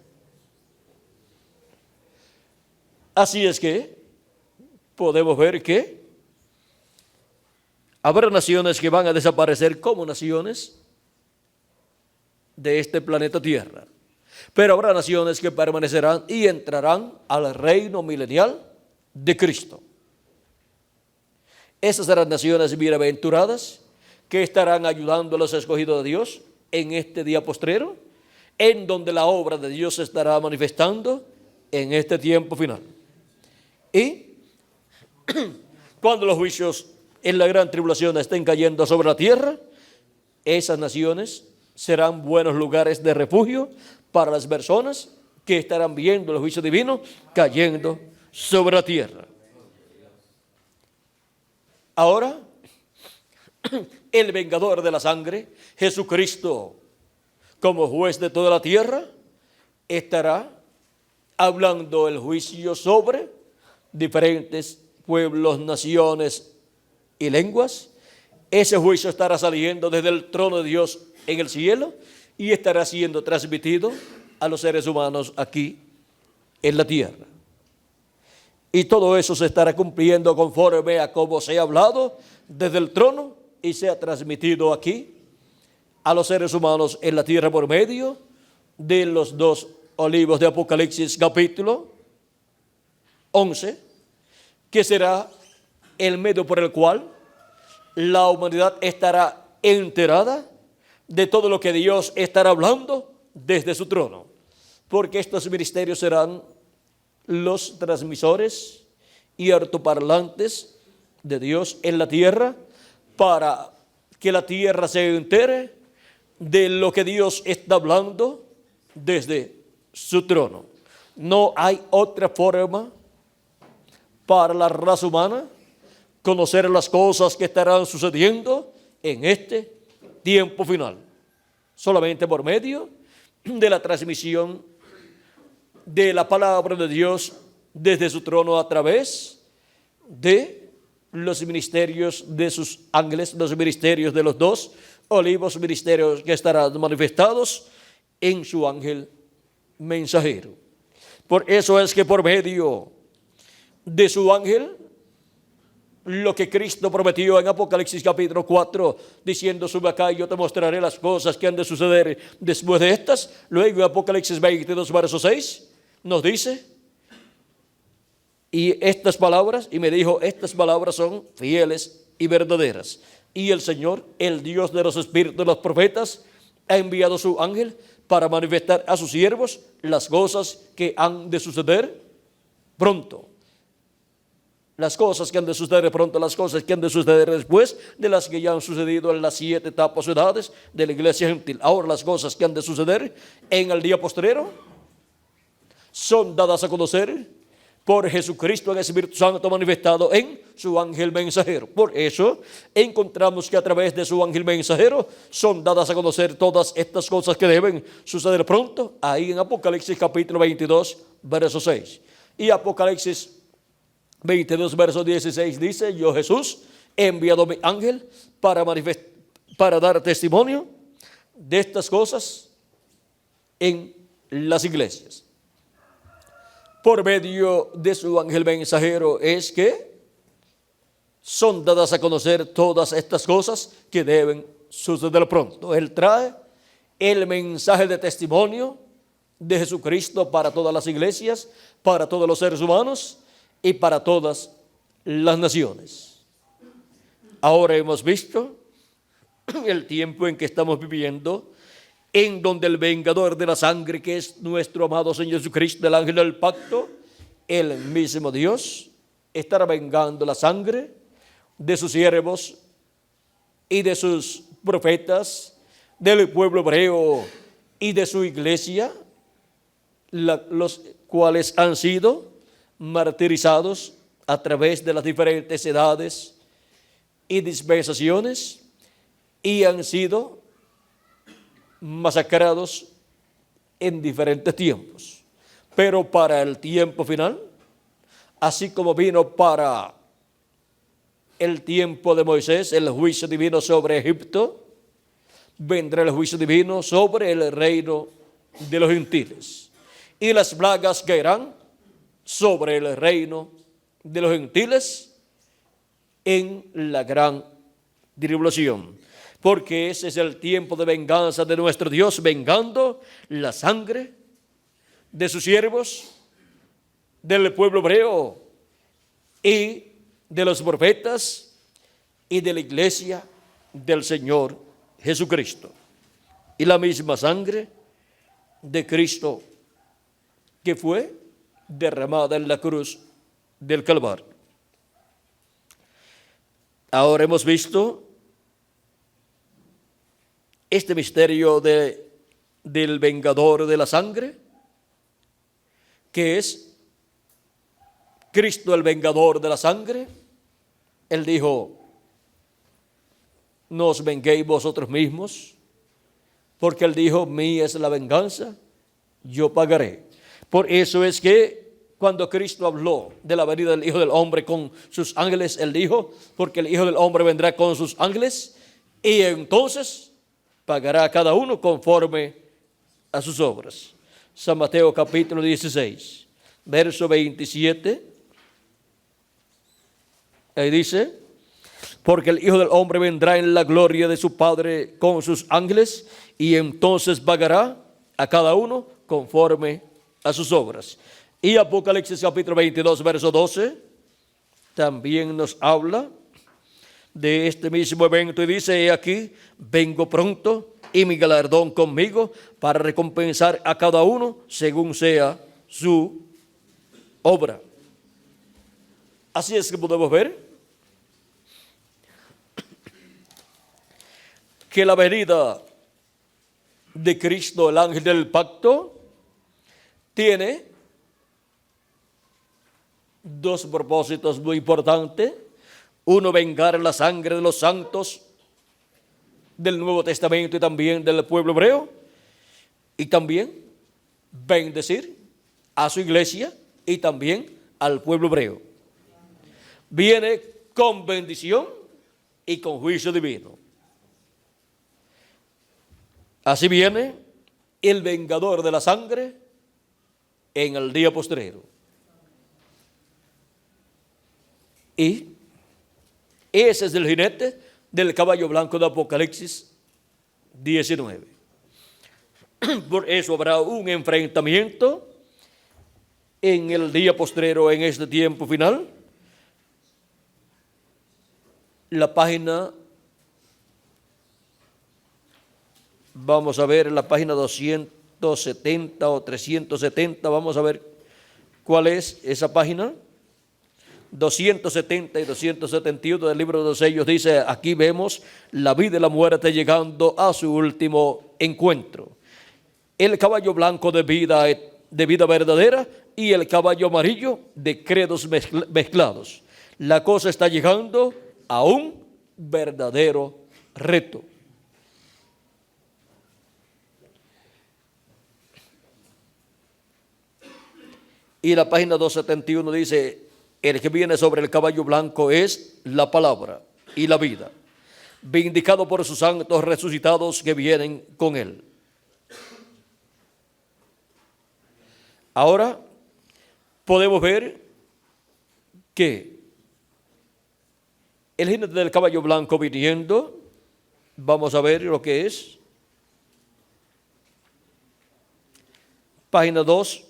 Así es que podemos ver que habrá naciones que van a desaparecer como naciones de este planeta Tierra, pero habrá naciones que permanecerán y entrarán al reino milenial de Cristo. Esas serán naciones bienaventuradas que estarán ayudando a los escogidos de Dios en este día postrero, en donde la obra de Dios se estará manifestando en este tiempo final. Y cuando los juicios en la gran tribulación estén cayendo sobre la tierra, esas naciones serán buenos lugares de refugio para las personas que estarán viendo el juicio divino cayendo sobre la tierra. Ahora, el vengador de la sangre, Jesucristo, como juez de toda la tierra, estará hablando el juicio sobre diferentes pueblos, naciones y lenguas. Ese juicio estará saliendo desde el trono de Dios en el cielo y estará siendo transmitido a los seres humanos aquí en la tierra. Y todo eso se estará cumpliendo conforme a como se ha hablado desde el trono y se ha transmitido aquí a los seres humanos en la tierra por medio de los 2 olivos de Apocalipsis capítulo 11, que será el medio por el cual la humanidad estará enterada de todo lo que Dios estará hablando desde su trono, porque estos ministerios serán los transmisores y altoparlantes de Dios en la tierra, para que la tierra se entere de lo que Dios está hablando desde su trono. No hay otra forma para la raza humana conocer las cosas que estarán sucediendo en este tiempo final, solamente por medio de la transmisión de la palabra de Dios desde su trono a través de los ministerios de sus ángeles, los ministerios de los 2 olivos, ministerios que estarán manifestados en su ángel mensajero. Por eso es que por medio de su ángel, lo que Cristo prometió en Apocalipsis capítulo 4, diciendo: sube acá y yo te mostraré las cosas que han de suceder después de estas. Luego en Apocalipsis 22, verso 6, nos dice: y estas palabras, y me dijo, estas palabras son fieles y verdaderas. Y el Señor, el Dios de los espíritus de los profetas, ha enviado su ángel para manifestar a sus siervos las cosas que han de suceder pronto. Las cosas que han de suceder pronto, las cosas que han de suceder después de las que ya han sucedido en las 7 etapas o edades de la iglesia gentil. Ahora las cosas que han de suceder en el día postrero son dadas a conocer por Jesucristo en el Espíritu Santo manifestado en su ángel mensajero. Por eso encontramos que a través de su ángel mensajero son dadas a conocer todas estas cosas que deben suceder pronto, ahí en Apocalipsis capítulo 22, verso 6. Y Apocalipsis 22, verso 16 dice: yo, Jesús, he enviado mi ángel para dar testimonio de estas cosas en las iglesias. Por medio de su ángel mensajero es que son dadas a conocer todas estas cosas que deben suceder pronto. Él trae el mensaje de testimonio de Jesucristo para todas las iglesias, para todos los seres humanos y para todas las naciones. Ahora hemos visto el tiempo en que estamos viviendo, en donde el vengador de la sangre, que es nuestro amado Señor Jesucristo, el ángel del pacto, el mismo Dios, estará vengando la sangre de sus siervos y de sus profetas, del pueblo hebreo y de su iglesia, los cuales han sido martirizados a través de las diferentes edades y dispensaciones y han sido masacrados en diferentes tiempos. Pero para el tiempo final, así como vino para el tiempo de Moisés el juicio divino sobre Egipto, vendrá el juicio divino sobre el reino de los gentiles. Y las plagas caerán sobre el reino de los gentiles en la gran tribulación. Porque ese es el tiempo de venganza de nuestro Dios, vengando la sangre de sus siervos, del pueblo hebreo y de los profetas y de la iglesia del Señor Jesucristo. Y la misma sangre de Cristo que fue derramada en la cruz del Calvario. Ahora hemos visto este misterio del vengador de la sangre, que es Cristo el vengador de la sangre. Él dijo: no os venguéis vosotros mismos, porque él dijo: mía es la venganza, yo pagaré. Por eso es que cuando Cristo habló de la venida del Hijo del Hombre con sus ángeles, él dijo: porque el Hijo del Hombre vendrá con sus ángeles y entonces pagará a cada uno conforme a sus obras. San Mateo capítulo 16, verso 27. Ahí dice: porque el Hijo del Hombre vendrá en la gloria de su Padre con sus ángeles y entonces pagará a cada uno conforme a sus obras. Y Apocalipsis capítulo 22, verso 12, también nos habla de este mismo evento y dice: he aquí, vengo pronto y mi galardón conmigo para recompensar a cada uno según sea su obra. Así es que podemos ver que la venida de Cristo, el ángel del pacto, tiene dos propósitos muy importantes. Uno, vengar la sangre de los santos del Nuevo Testamento y también del pueblo hebreo, y también bendecir a su iglesia y también al pueblo hebreo. Viene con bendición y con juicio divino. Así viene el vengador de la sangre en el día postrero. Y ese es el jinete del caballo blanco de Apocalipsis 19. Por eso habrá un enfrentamiento en el día postrero, en este tiempo final. La página, vamos a ver la página 270 o 370, vamos a ver cuál es esa página. 270 y 271 del libro de los sellos dice: aquí vemos la vida y la muerte llegando a su último encuentro. El caballo blanco de vida verdadera y el caballo amarillo de credos mezclados. La cosa está llegando a un verdadero reto. Y la página 271 dice: el que viene sobre el caballo blanco es la palabra y la vida, vindicado por sus santos resucitados que vienen con él. Ahora podemos ver que el jinete del caballo blanco viniendo, vamos a ver lo que es. Página 2,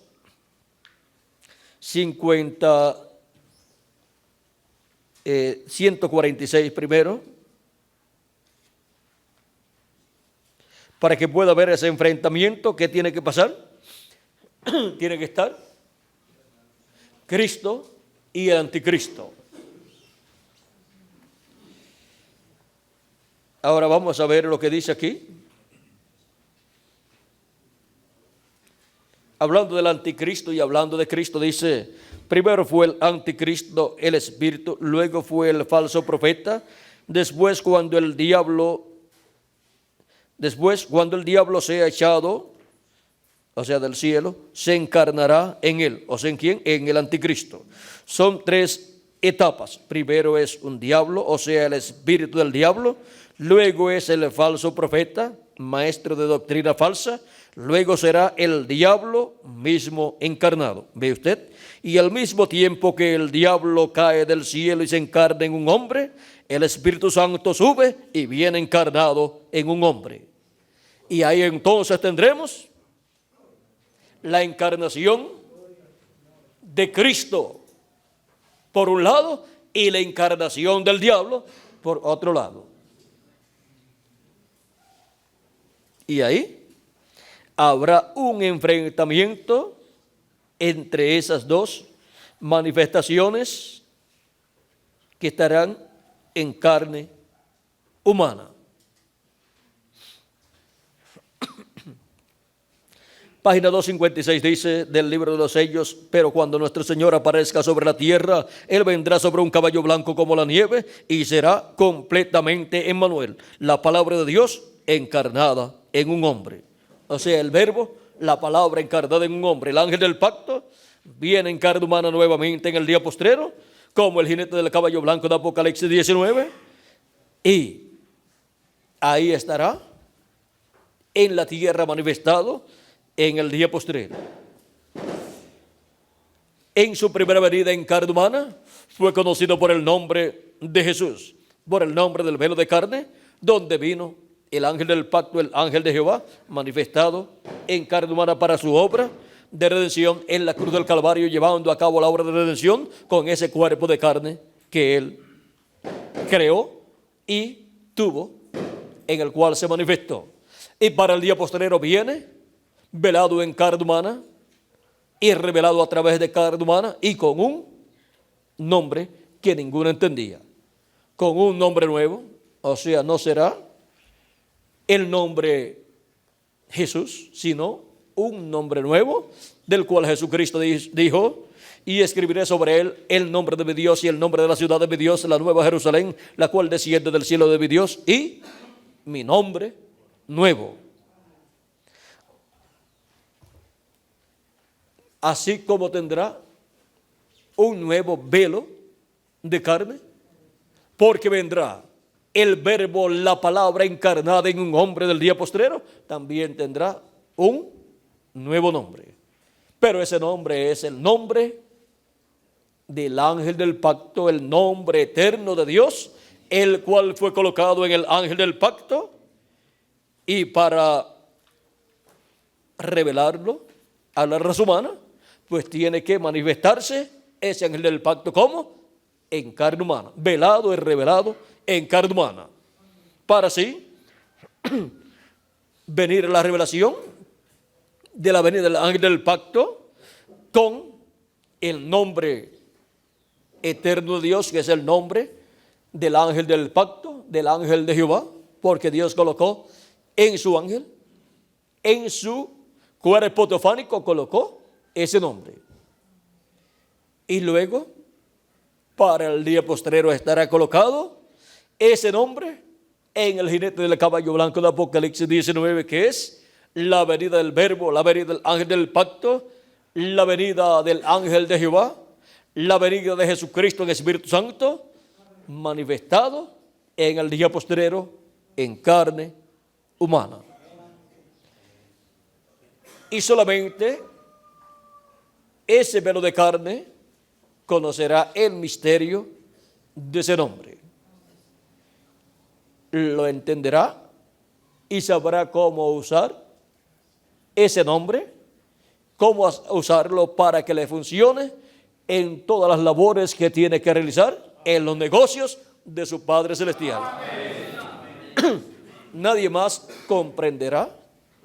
146 primero, para que pueda ver ese enfrentamiento. ¿Qué tiene que pasar? Tiene que estar Cristo y el anticristo. Ahora vamos a ver lo que dice aquí. Hablando del anticristo y hablando de Cristo, dice: primero fue el anticristo, el espíritu, luego fue el falso profeta, después cuando el diablo sea echado, o sea, del cielo, se encarnará en él. O sea, ¿en quién? En el anticristo. Son tres etapas. Primero es un diablo, o sea, el espíritu del diablo. Luego es el falso profeta, maestro de doctrina falsa. Luego será el diablo mismo encarnado. ¿Ve usted? Y al mismo tiempo que el diablo cae del cielo y se encarna en un hombre, el Espíritu Santo sube y viene encarnado en un hombre. Y ahí entonces tendremos la encarnación de Cristo por un lado y la encarnación del diablo por otro lado. Y ahí habrá un enfrentamiento entre esas dos manifestaciones que estarán en carne humana. Página 256 dice del libro de los sellos: pero cuando nuestro Señor aparezca sobre la tierra, Él vendrá sobre un caballo blanco como la nieve y será completamente Emmanuel, la palabra de Dios encarnada en un hombre. O sea, el verbo, la palabra encarnada en un hombre, el ángel del pacto, viene en carne humana nuevamente en el día postrero, como el jinete del caballo blanco de Apocalipsis 19, y ahí estará en la tierra manifestado en el día postrero. En su primera venida en carne humana fue conocido por el nombre de Jesús, por el nombre del velo de carne, donde vino el ángel del pacto, el ángel de Jehová, manifestado en carne humana para su obra de redención en la cruz del Calvario, llevando a cabo la obra de redención con ese cuerpo de carne que Él creó y tuvo, en el cual se manifestó. Y para el día postrero viene velado en carne humana y revelado a través de carne humana y con un nombre que ninguno entendía, con un nombre nuevo. O sea, no será el nombre Jesús, sino un nombre nuevo, del cual Jesucristo dijo: y escribiré sobre él el nombre de mi Dios y el nombre de la ciudad de mi Dios, la nueva Jerusalén, la cual desciende del cielo de mi Dios, y mi nombre nuevo. Así como tendrá un nuevo velo de carne, porque vendrá el verbo, la palabra encarnada en un hombre del día postrero, también tendrá un nuevo nombre. Pero ese nombre es el nombre del ángel del pacto, el nombre eterno de Dios, el cual fue colocado en el ángel del pacto, y para revelarlo a la raza humana, pues tiene que manifestarse ese ángel del pacto como en carne humana, velado y revelado en carne humana, para así venir la revelación de la venida del ángel del pacto con el nombre eterno de Dios, que es el nombre del ángel del pacto, del ángel de Jehová, porque Dios colocó en su ángel, en su cuerpo teofánico, colocó ese nombre. Y luego, para el día postrero, estará colocado ese nombre en el jinete del caballo blanco de Apocalipsis 19, que es la venida del verbo, la venida del ángel del pacto, la venida del ángel de Jehová, la venida de Jesucristo en el Espíritu Santo, manifestado en el día postrero en carne humana. Y solamente ese velo de carne conocerá el misterio de ese nombre. Lo entenderá y sabrá cómo usar ese nombre, cómo usarlo para que le funcione en todas las labores que tiene que realizar en los negocios de su Padre Celestial. Nadie más comprenderá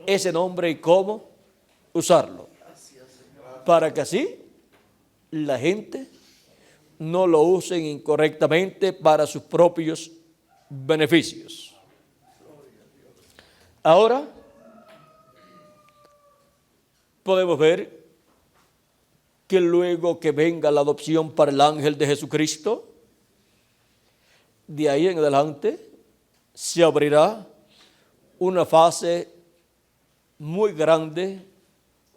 ese nombre y cómo usarlo, para que así la gente no lo use incorrectamente para sus propios beneficios. Ahora podemos ver que luego que venga la adopción para el ángel de Jesucristo, de ahí en adelante se abrirá una fase muy grande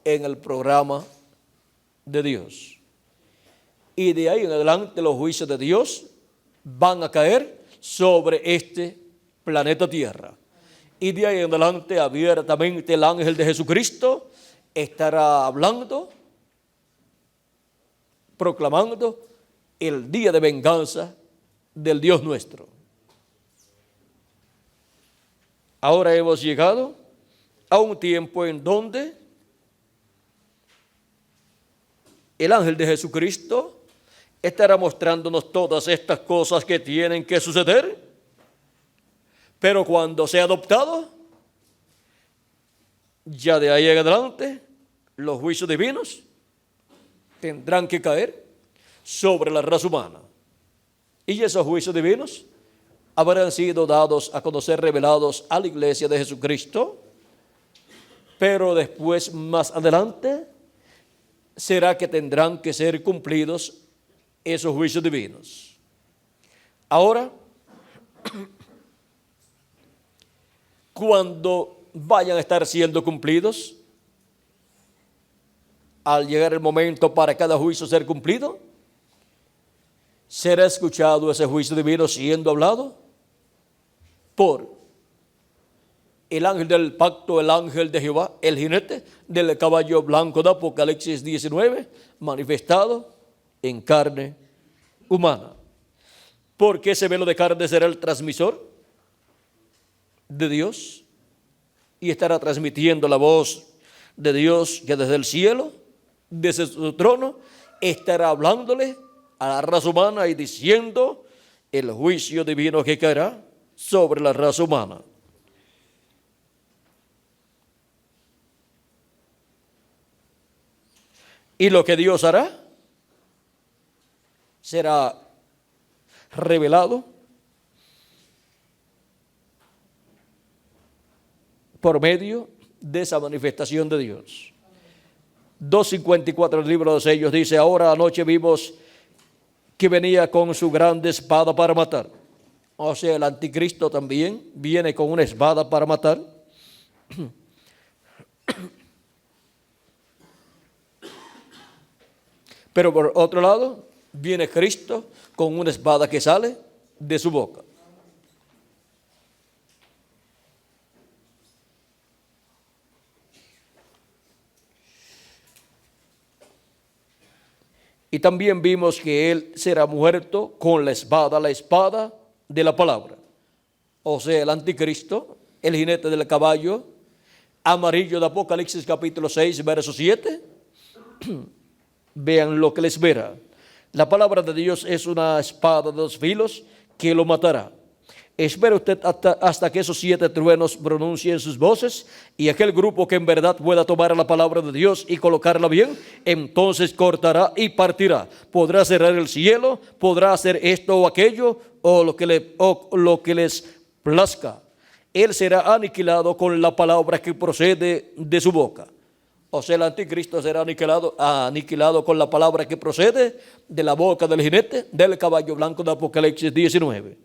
en el programa de Dios. Y de ahí en adelante los juicios de Dios van a caer sobre este planeta Tierra. Y de ahí en adelante abiertamente el ángel de Jesucristo estará hablando, proclamando el día de venganza del Dios nuestro. Ahora hemos llegado a un tiempo en donde el ángel de Jesucristo estará mostrándonos todas estas cosas que tienen que suceder, pero cuando sea adoptado, ya de ahí en adelante, los juicios divinos tendrán que caer sobre la raza humana. Y esos juicios divinos habrán sido dados a conocer, revelados a la iglesia de Jesucristo, pero después, más adelante, será que tendrán que ser cumplidos esos juicios divinos. Ahora, cuando vayan a estar siendo cumplidos, al llegar el momento para cada juicio ser cumplido, será escuchado ese juicio divino siendo hablado por el ángel del pacto, el ángel de Jehová, el jinete del caballo blanco de Apocalipsis 19, manifestado en carne humana. Porque ese velo de carne será el transmisor de Dios y estará transmitiendo la voz de Dios que desde el cielo, desde su trono, estará hablándole a la raza humana y diciendo el juicio divino que caerá sobre la raza humana. Y lo que Dios hará será revelado por medio de esa manifestación de Dios. 2:54 del libro de los sellos dice: ahora anoche vimos que venía con su grande espada para matar. O sea, el anticristo también viene con una espada para matar. Pero por otro lado, viene Cristo con una espada que sale de su boca. Y también vimos que él será muerto con la espada de la palabra. O sea, el anticristo, el jinete del caballo amarillo de Apocalipsis capítulo 6, verso 7. Vean lo que les verá. La palabra de Dios es una espada de dos filos que lo matará. Espera usted hasta que esos 7 truenos pronuncien sus voces y aquel grupo que en verdad pueda tomar la palabra de Dios y colocarla bien, entonces cortará y partirá. Podrá cerrar el cielo, podrá hacer esto o aquello o lo que les plazca. Él será aniquilado con la palabra que procede de su boca. O sea, el anticristo será aniquilado con la palabra que procede de la boca del jinete del caballo blanco de Apocalipsis 19,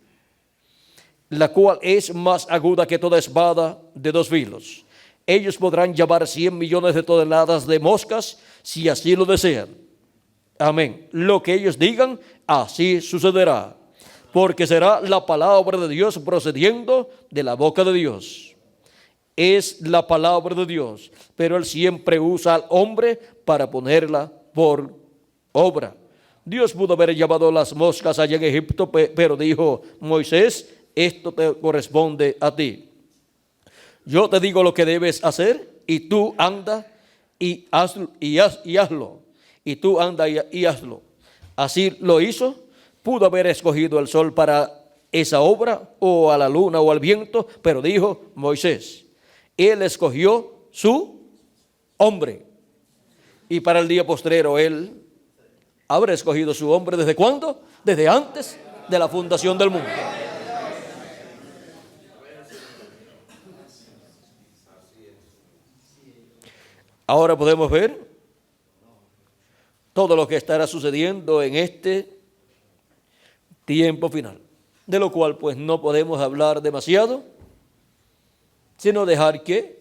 la cual es más aguda que toda espada de dos filos. Ellos podrán llevar 100 millones de toneladas de moscas si así lo desean. Amén. Lo que ellos digan, así sucederá, porque será la palabra de Dios procediendo de la boca de Dios. Es la palabra de Dios, pero Él siempre usa al hombre para ponerla por obra. Dios pudo haber llevado las moscas allá en Egipto, pero dijo: Moisés, esto te corresponde a ti. Yo te digo lo que debes hacer y tú anda y hazlo. Y tú anda y hazlo. Así lo hizo. Pudo haber escogido el sol para esa obra, o a la luna o al viento, pero dijo Moisés. Él escogió su hombre. Y para el día postrero él habrá escogido su hombre. ¿Desde cuándo? Desde antes de la fundación del mundo. Ahora podemos ver todo lo que estará sucediendo en este tiempo final, de lo cual pues no podemos hablar demasiado, sino dejar que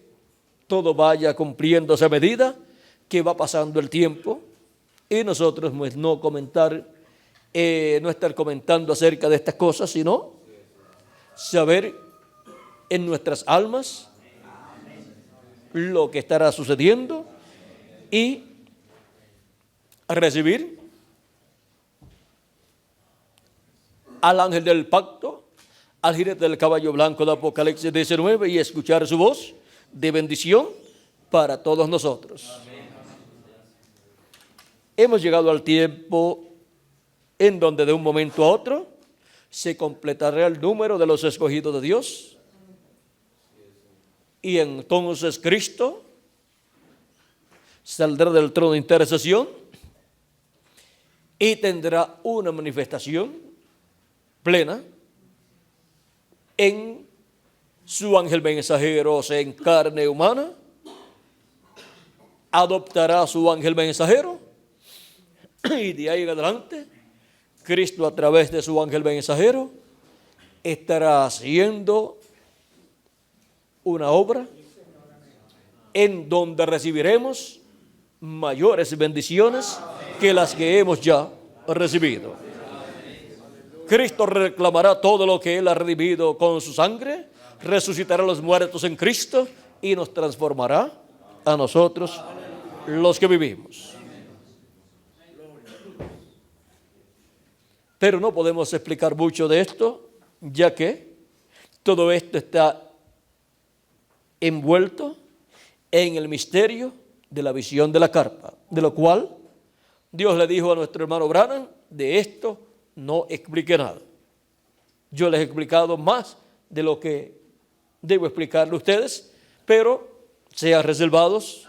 todo vaya cumpliéndose a medida que va pasando el tiempo y nosotros pues no estar comentando acerca de estas cosas, sino saber en nuestras almas lo que estará sucediendo y recibir al ángel del pacto, al jinete del caballo blanco de Apocalipsis 19 y escuchar su voz de bendición para todos nosotros. Hemos llegado al tiempo en donde de un momento a otro se completará el número de los escogidos de Dios y entonces Cristo saldrá del trono de intercesión y tendrá una manifestación plena en su ángel mensajero, o sea, en carne humana. Adoptará su ángel mensajero y de ahí en adelante Cristo, a través de su ángel mensajero, estará haciendo una obra en donde recibiremos mayores bendiciones que las que hemos ya recibido. Cristo reclamará todo lo que Él ha redimido con su sangre, resucitará a los muertos en Cristo y nos transformará a nosotros los que vivimos. Pero no podemos explicar mucho de esto, ya que todo esto está envuelto en el misterio de la visión de la carpa, de lo cual Dios le dijo a nuestro hermano Branham: de esto no expliqué nada. Yo les he explicado más de lo que debo explicarle a ustedes, pero sean reservados.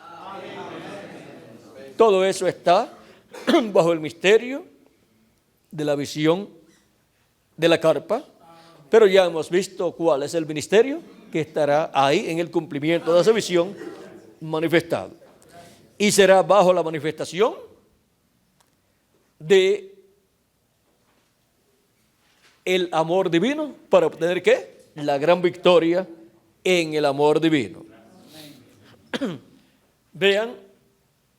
Todo eso está bajo el misterio de la visión de la carpa, pero ya hemos visto cuál es el ministerio que estará ahí en el cumplimiento de esa visión manifestado. Y será bajo la manifestación de el amor divino para obtener ¿qué? La gran victoria en el amor divino. Vean,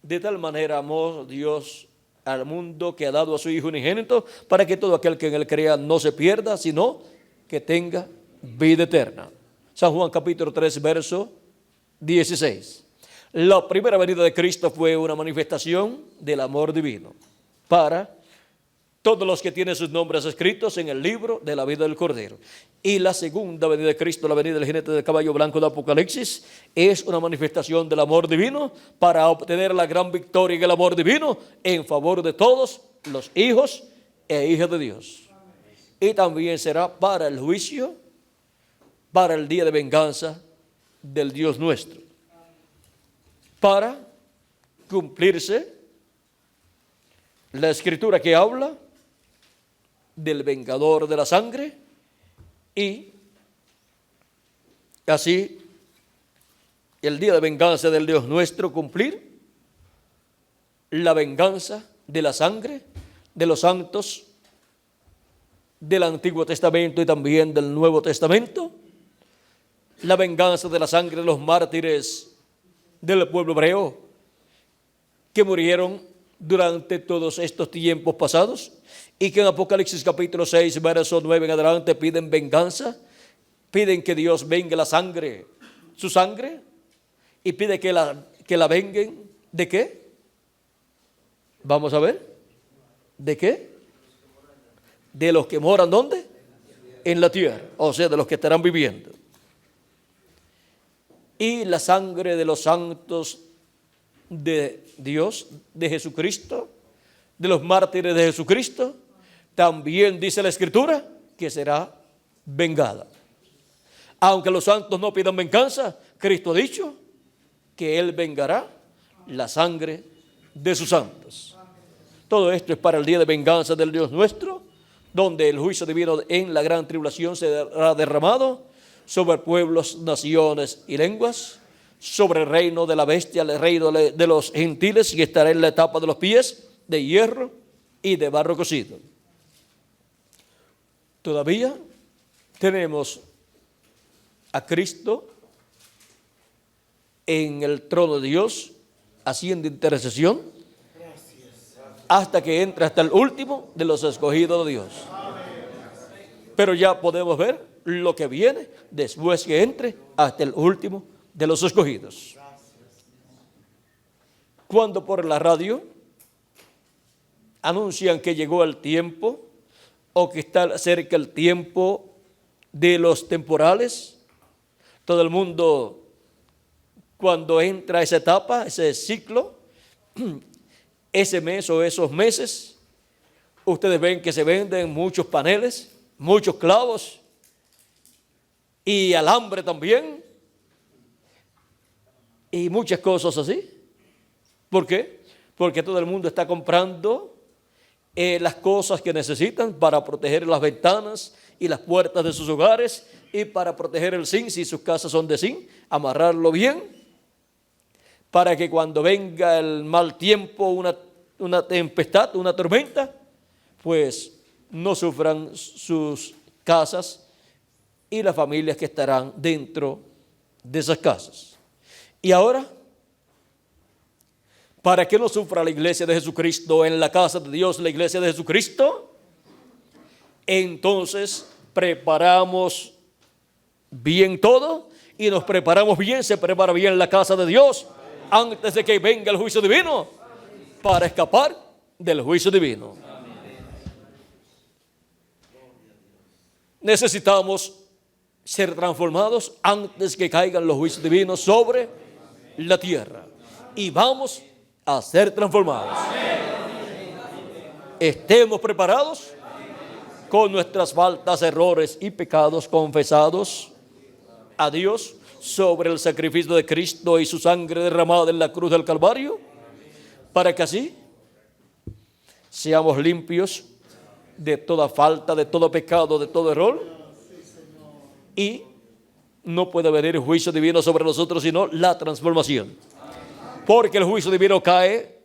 de tal manera amó Dios al mundo que ha dado a su Hijo unigénito para que todo aquel que en él crea no se pierda, sino que tenga vida eterna. San Juan capítulo 3, verso 16. La primera venida de Cristo fue una manifestación del amor divino para todos los que tienen sus nombres escritos en el libro de la vida del Cordero. Y la segunda venida de Cristo, la venida del jinete del caballo blanco de Apocalipsis, es una manifestación del amor divino para obtener la gran victoria en el amor divino en favor de todos los hijos e hijas de Dios. Y también será para el juicio, para el día de venganza del Dios nuestro, para cumplirse la escritura que habla del vengador de la sangre, y así el día de venganza del Dios nuestro cumplir la venganza de la sangre de los santos del Antiguo Testamento y también del Nuevo Testamento, la venganza de la sangre de los mártires del pueblo hebreo que murieron durante todos estos tiempos pasados y que en Apocalipsis capítulo 6, verso 9 en adelante piden venganza, piden que Dios venga la sangre, su sangre, y pide que la venguen. ¿De qué? Vamos a ver. ¿De qué? De los que moran, ¿dónde? En la tierra, o sea, de los que estarán viviendo. Y la sangre de los santos de Dios, de Jesucristo, de los mártires de Jesucristo, también dice la Escritura que será vengada. Aunque los santos no pidan venganza, Cristo ha dicho que Él vengará la sangre de sus santos. Todo esto es para el día de venganza del Dios nuestro, donde el juicio divino en la gran tribulación será derramado sobre pueblos, naciones y lenguas, sobre el reino de la bestia, el reino de los gentiles, y estará en la etapa de los pies de hierro y de barro cocido. Todavía tenemos a Cristo en el trono de Dios haciendo intercesión hasta que entre hasta el último de los escogidos de Dios. Pero ya podemos ver lo que viene después que entre hasta el último de los escogidos. Cuando por la radio anuncian que llegó el tiempo o que está cerca el tiempo de los temporales, todo el mundo, cuando entra esa etapa, ese ciclo, ese mes o esos meses, ustedes ven que se venden muchos paneles, muchos clavos y alambre también y muchas cosas así. ¿Por qué? Porque todo el mundo está comprando las cosas que necesitan para proteger las ventanas y las puertas de sus hogares y para proteger el zinc, si sus casas son de zinc, amarrarlo bien para que cuando venga el mal tiempo, una tempestad, una tormenta, pues no sufran sus casas y las familias que estarán dentro de esas casas. Y ahora, para que no sufra la iglesia de Jesucristo en la casa de Dios, la iglesia de Jesucristo, entonces preparamos bien todo y nos preparamos bien, se prepara bien la casa de Dios antes de que venga el juicio divino para escapar del juicio divino. Necesitamos ser transformados antes que caigan los juicios divinos sobre la tierra. Y vamos a ser transformados. Estemos preparados con nuestras faltas, errores y pecados confesados a Dios sobre el sacrificio de Cristo y su sangre derramada en la cruz del Calvario, para que así seamos limpios de toda falta, de todo pecado, de todo error, y no puede venir juicio divino sobre nosotros, sino la transformación, porque el juicio divino cae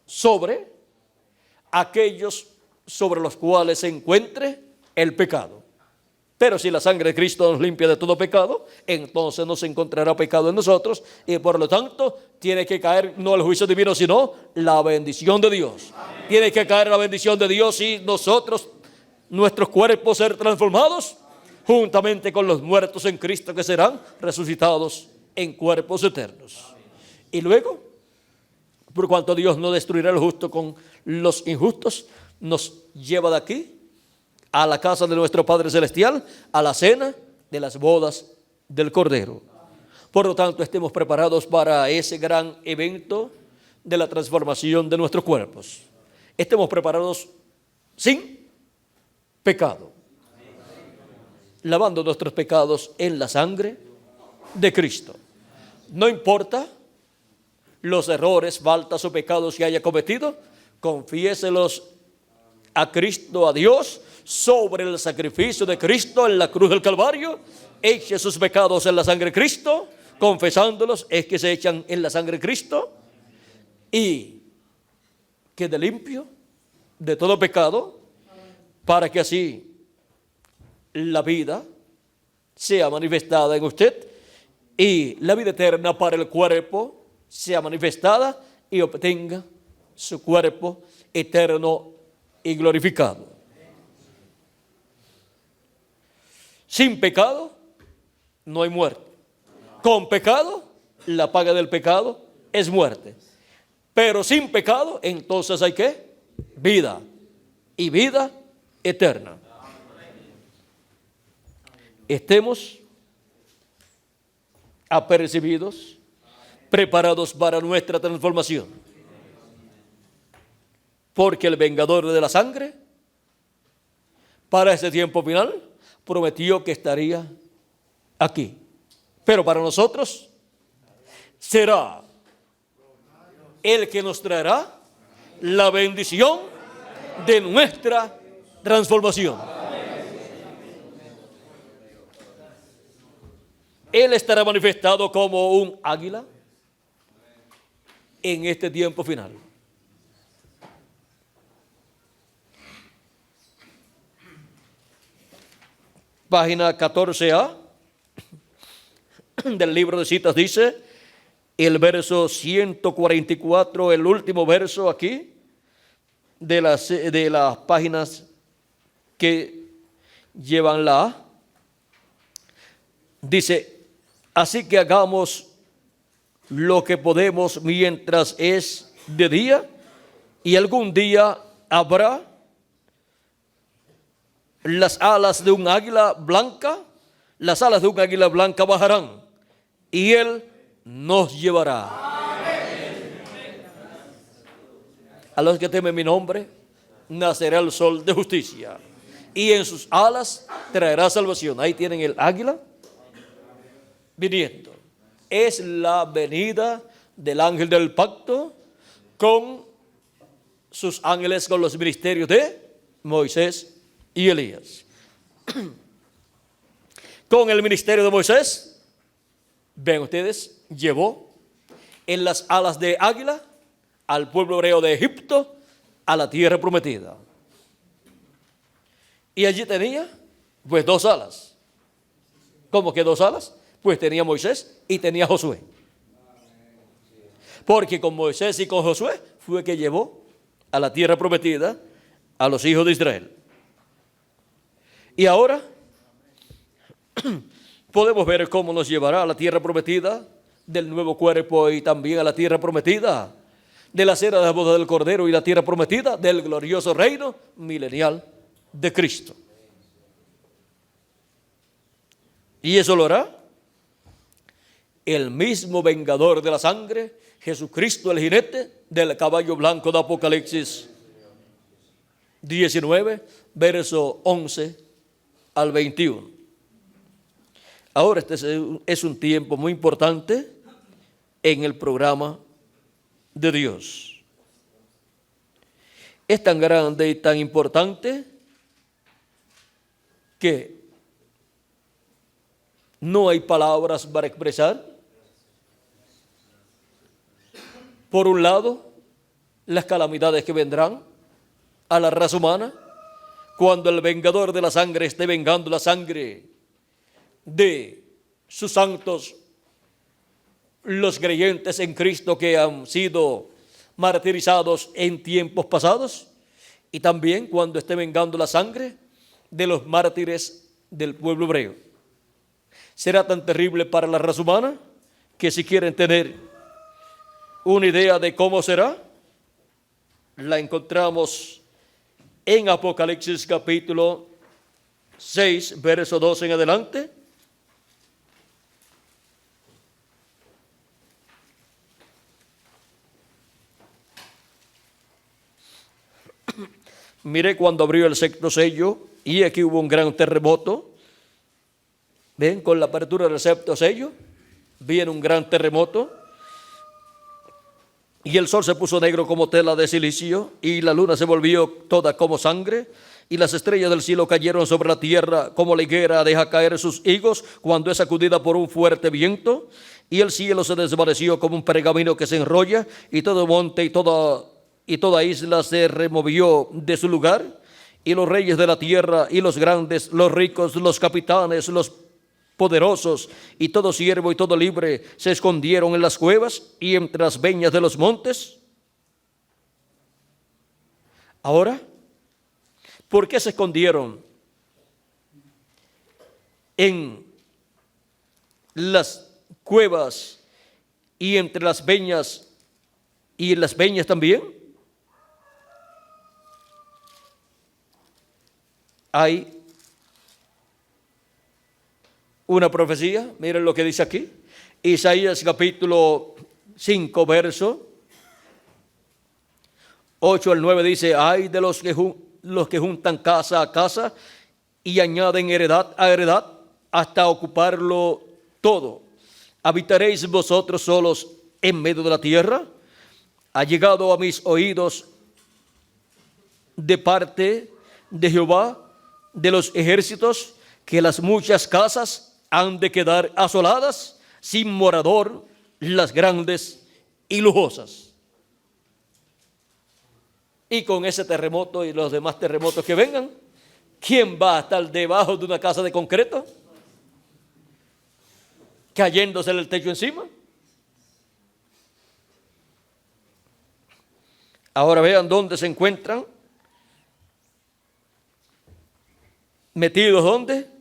sobre aquellos sobre los cuales se encuentre el pecado. Pero si la sangre de Cristo nos limpia de todo pecado, entonces no se encontrará pecado en nosotros y por lo tanto tiene que caer no el juicio divino, sino la bendición de Dios. Tiene que caer la bendición de Dios y nosotros, nuestros cuerpos ser transformados juntamente con los muertos en Cristo que serán resucitados en cuerpos eternos. Y luego, por cuanto Dios no destruirá el justo con los injustos, nos lleva de aquí a la casa de nuestro Padre Celestial, a la cena de las bodas del Cordero. Por lo tanto, estemos preparados para ese gran evento de la transformación de nuestros cuerpos. Estemos preparados sin pecado, lavando nuestros pecados en la sangre de Cristo. No importa los errores, faltas o pecados que haya cometido, confiéselos a Cristo, a Dios, sobre el sacrificio de Cristo en la cruz del Calvario. Eche sus pecados en la sangre de Cristo, confesándolos, es que se echan en la sangre de Cristo, y quede limpio de todo pecado, para que así la vida sea manifestada en usted y la vida eterna para el cuerpo sea manifestada y obtenga su cuerpo eterno y glorificado. Sin pecado no hay muerte. Con pecado, la paga del pecado es muerte. Pero sin pecado, entonces hay ¿qué? Vida. Y vida eterna. Estemos apercibidos, preparados para nuestra transformación. Porque el vengador de la sangre, para ese tiempo final, prometió que estaría aquí. Pero para nosotros será el que nos traerá la bendición de nuestra transformación. Él estará manifestado como un águila en este tiempo final. Página 14A del libro de citas dice, el verso 144, el último verso aquí de las páginas que llevan la A, dice, así que hagamos lo que podemos mientras es de día, y algún día habrá las alas de un águila blanca, las alas de un águila blanca bajarán, y Él nos llevará. A los que temen mi nombre, nacerá el sol de justicia, y en sus alas traerá salvación. Ahí tienen el águila viniendo. Es la venida del ángel del pacto con sus ángeles con los ministerios de Moisés y Elías. Con el ministerio de Moisés, ven ustedes, llevó en las alas de águila al pueblo hebreo de Egipto a la tierra prometida. Y allí tenía pues 2 alas. ¿Cómo que 2 alas? Pues tenía Moisés y tenía Josué. Porque con Moisés y con Josué fue que llevó a la tierra prometida a los hijos de Israel. Y ahora podemos ver cómo nos llevará a la tierra prometida del nuevo cuerpo y también a la tierra prometida de la cena de la boda del Cordero y la tierra prometida del glorioso reino milenial de Cristo. Y eso lo hará el mismo vengador de la sangre, Jesucristo el jinete del caballo blanco de Apocalipsis 19, verso 11 al 21. Ahora este es un tiempo muy importante en el programa de Dios. Es tan grande y tan importante que no hay palabras para expresar. Por un lado, las calamidades que vendrán a la raza humana cuando el vengador de la sangre esté vengando la sangre de sus santos, los creyentes en Cristo que han sido martirizados en tiempos pasados, y también cuando esté vengando la sangre de los mártires del pueblo hebreo. Será tan terrible para la raza humana que si quieren tener una idea de cómo será, la encontramos en Apocalipsis capítulo 6, verso 12 en adelante. Miré cuando abrió el sexto sello y aquí hubo un gran terremoto. Ven, con la apertura del sexto sello viene un gran terremoto y el sol se puso negro como tela de silicio y la luna se volvió toda como sangre y las estrellas del cielo cayeron sobre la tierra como la higuera deja caer sus higos cuando es sacudida por un fuerte viento, y el cielo se desvaneció como un pergamino que se enrolla y todo monte y toda isla se removió de su lugar, y los reyes de la tierra y los grandes, los ricos, los capitanes, los poderosos y todo siervo y todo libre se escondieron en las cuevas y entre las peñas de los montes. Ahora, ¿por qué se escondieron en las cuevas y entre las peñas y en las peñas también? Hay una profecía, miren lo que dice aquí, Isaías capítulo 5, verso 8 al 9 dice: ay de los que juntan casa a casa y añaden heredad a heredad hasta ocuparlo todo. ¿Habitaréis vosotros solos en medio de la tierra? Ha llegado a mis oídos de parte de Jehová de los ejércitos que las muchas casas han de quedar asoladas, sin morador, las grandes y lujosas. Y con ese terremoto y los demás terremotos que vengan, ¿quién va a estar debajo de una casa de concreto? Cayéndose el techo encima. Ahora vean dónde se encuentran. ¿Metidos dónde?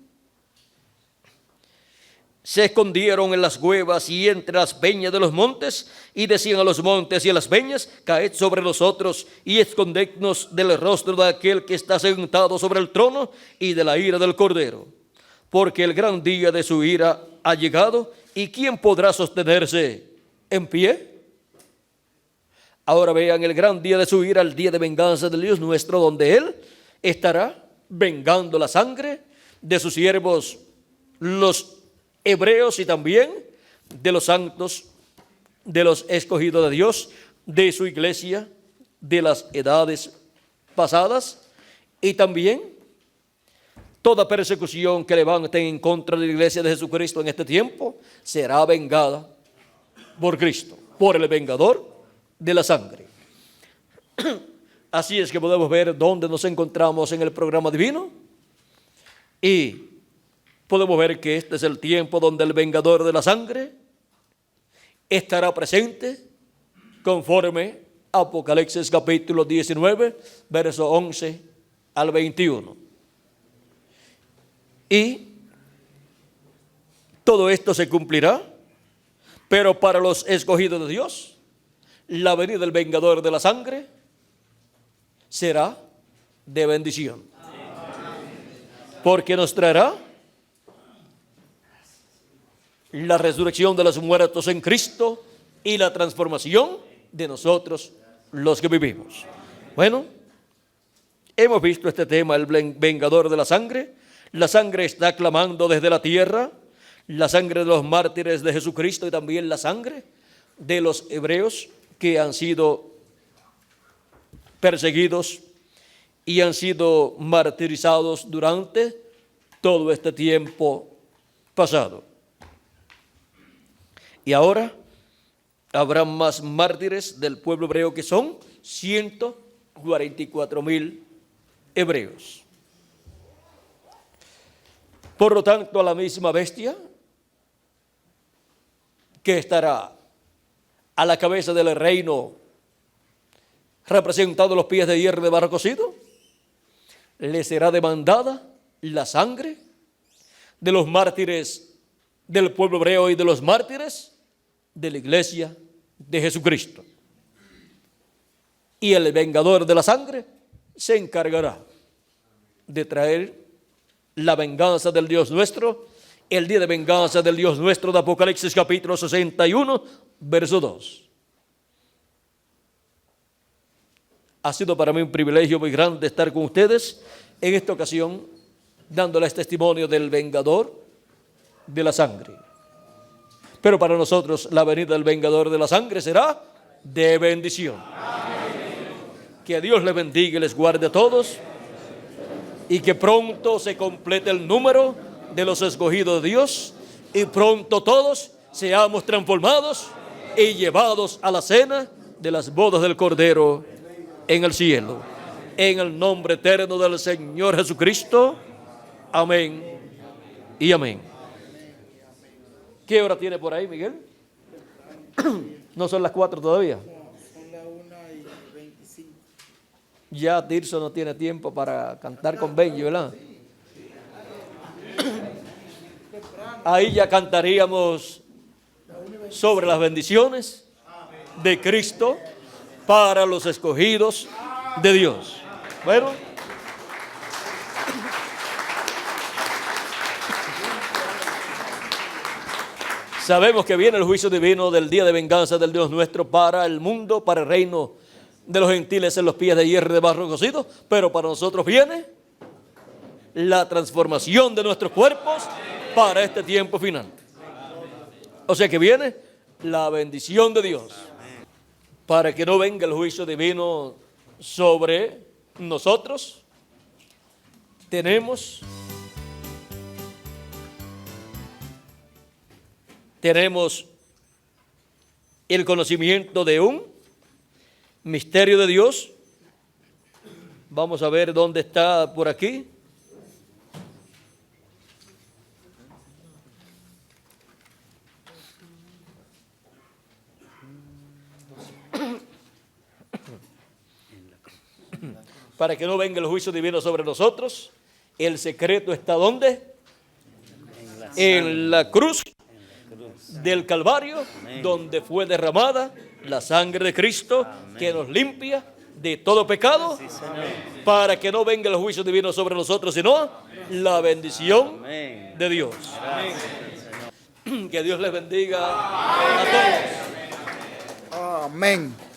Se escondieron en las cuevas y entre las peñas de los montes, y decían a los montes y a las peñas: caed sobre nosotros y escondednos del rostro de aquel que está sentado sobre el trono y de la ira del Cordero, porque el gran día de su ira ha llegado, y ¿quién podrá sostenerse en pie? Ahora vean el gran día de su ira, el día de venganza del Dios nuestro, donde Él estará vengando la sangre de sus siervos, los hebreos, y también de los santos, de los escogidos de Dios, de su iglesia de las edades pasadas, y también toda persecución que levanten en contra de la iglesia de Jesucristo en este tiempo será vengada por Cristo, por el vengador de la sangre. Así es que podemos ver dónde nos encontramos en el programa divino, y podemos ver que este es el tiempo donde el vengador de la sangre estará presente conforme a Apocalipsis capítulo 19, verso 11 al 21. Y todo esto se cumplirá, pero para los escogidos de Dios, la venida del vengador de la sangre será de bendición, porque nos traerá la resurrección de los muertos en Cristo y la transformación de nosotros los que vivimos. Bueno, hemos visto este tema, el vengador de la sangre. La sangre está clamando desde la tierra, la sangre de los mártires de Jesucristo y también la sangre de los hebreos que han sido perseguidos y han sido martirizados durante todo este tiempo pasado. Y ahora habrá más mártires del pueblo hebreo, que son 144,000 hebreos. Por lo tanto, a la misma bestia que estará a la cabeza del reino, representando los pies de hierro de barro cocido, le será demandada la sangre de los mártires del pueblo hebreo y de los mártires de la iglesia de Jesucristo. Y el vengador de la sangre se encargará de traer la venganza del Dios nuestro, el día de venganza del Dios nuestro de Apocalipsis capítulo 61, verso 2. Ha sido para mí un privilegio muy grande estar con ustedes en esta ocasión, dándoles testimonio del vengador de la sangre. Pero para nosotros la venida del vengador de la sangre será de bendición. Que Dios les bendiga y les guarde a todos, y que pronto se complete el número de los escogidos de Dios, y pronto todos seamos transformados y llevados a la cena de las bodas del Cordero en el cielo. En el nombre eterno del Señor Jesucristo. Amén y amén. ¿Qué hora tiene por ahí, Miguel? ¿No son las 4 todavía? Son las 1:25. Ya Tirso no tiene tiempo para cantar con Benji, ¿verdad? Ahí ya cantaríamos sobre las bendiciones de Cristo para los escogidos de Dios. Bueno, sabemos que viene el juicio divino del día de venganza del Dios nuestro para el mundo, para el reino de los gentiles en los pies de hierro y de barro cocido, pero para nosotros viene la transformación de nuestros cuerpos para este tiempo final. O sea que viene la bendición de Dios, para que no venga el juicio divino sobre nosotros. Tenemos el conocimiento de un misterio de Dios. Vamos a ver dónde está por aquí. Para que no venga el juicio divino sobre nosotros. El secreto está ¿dónde? En la cruz del Calvario, donde fue derramada la sangre de Cristo, que nos limpia de todo pecado, para que no venga el juicio divino sobre nosotros, sino la bendición de Dios. Que Dios les bendiga a todos. Amén.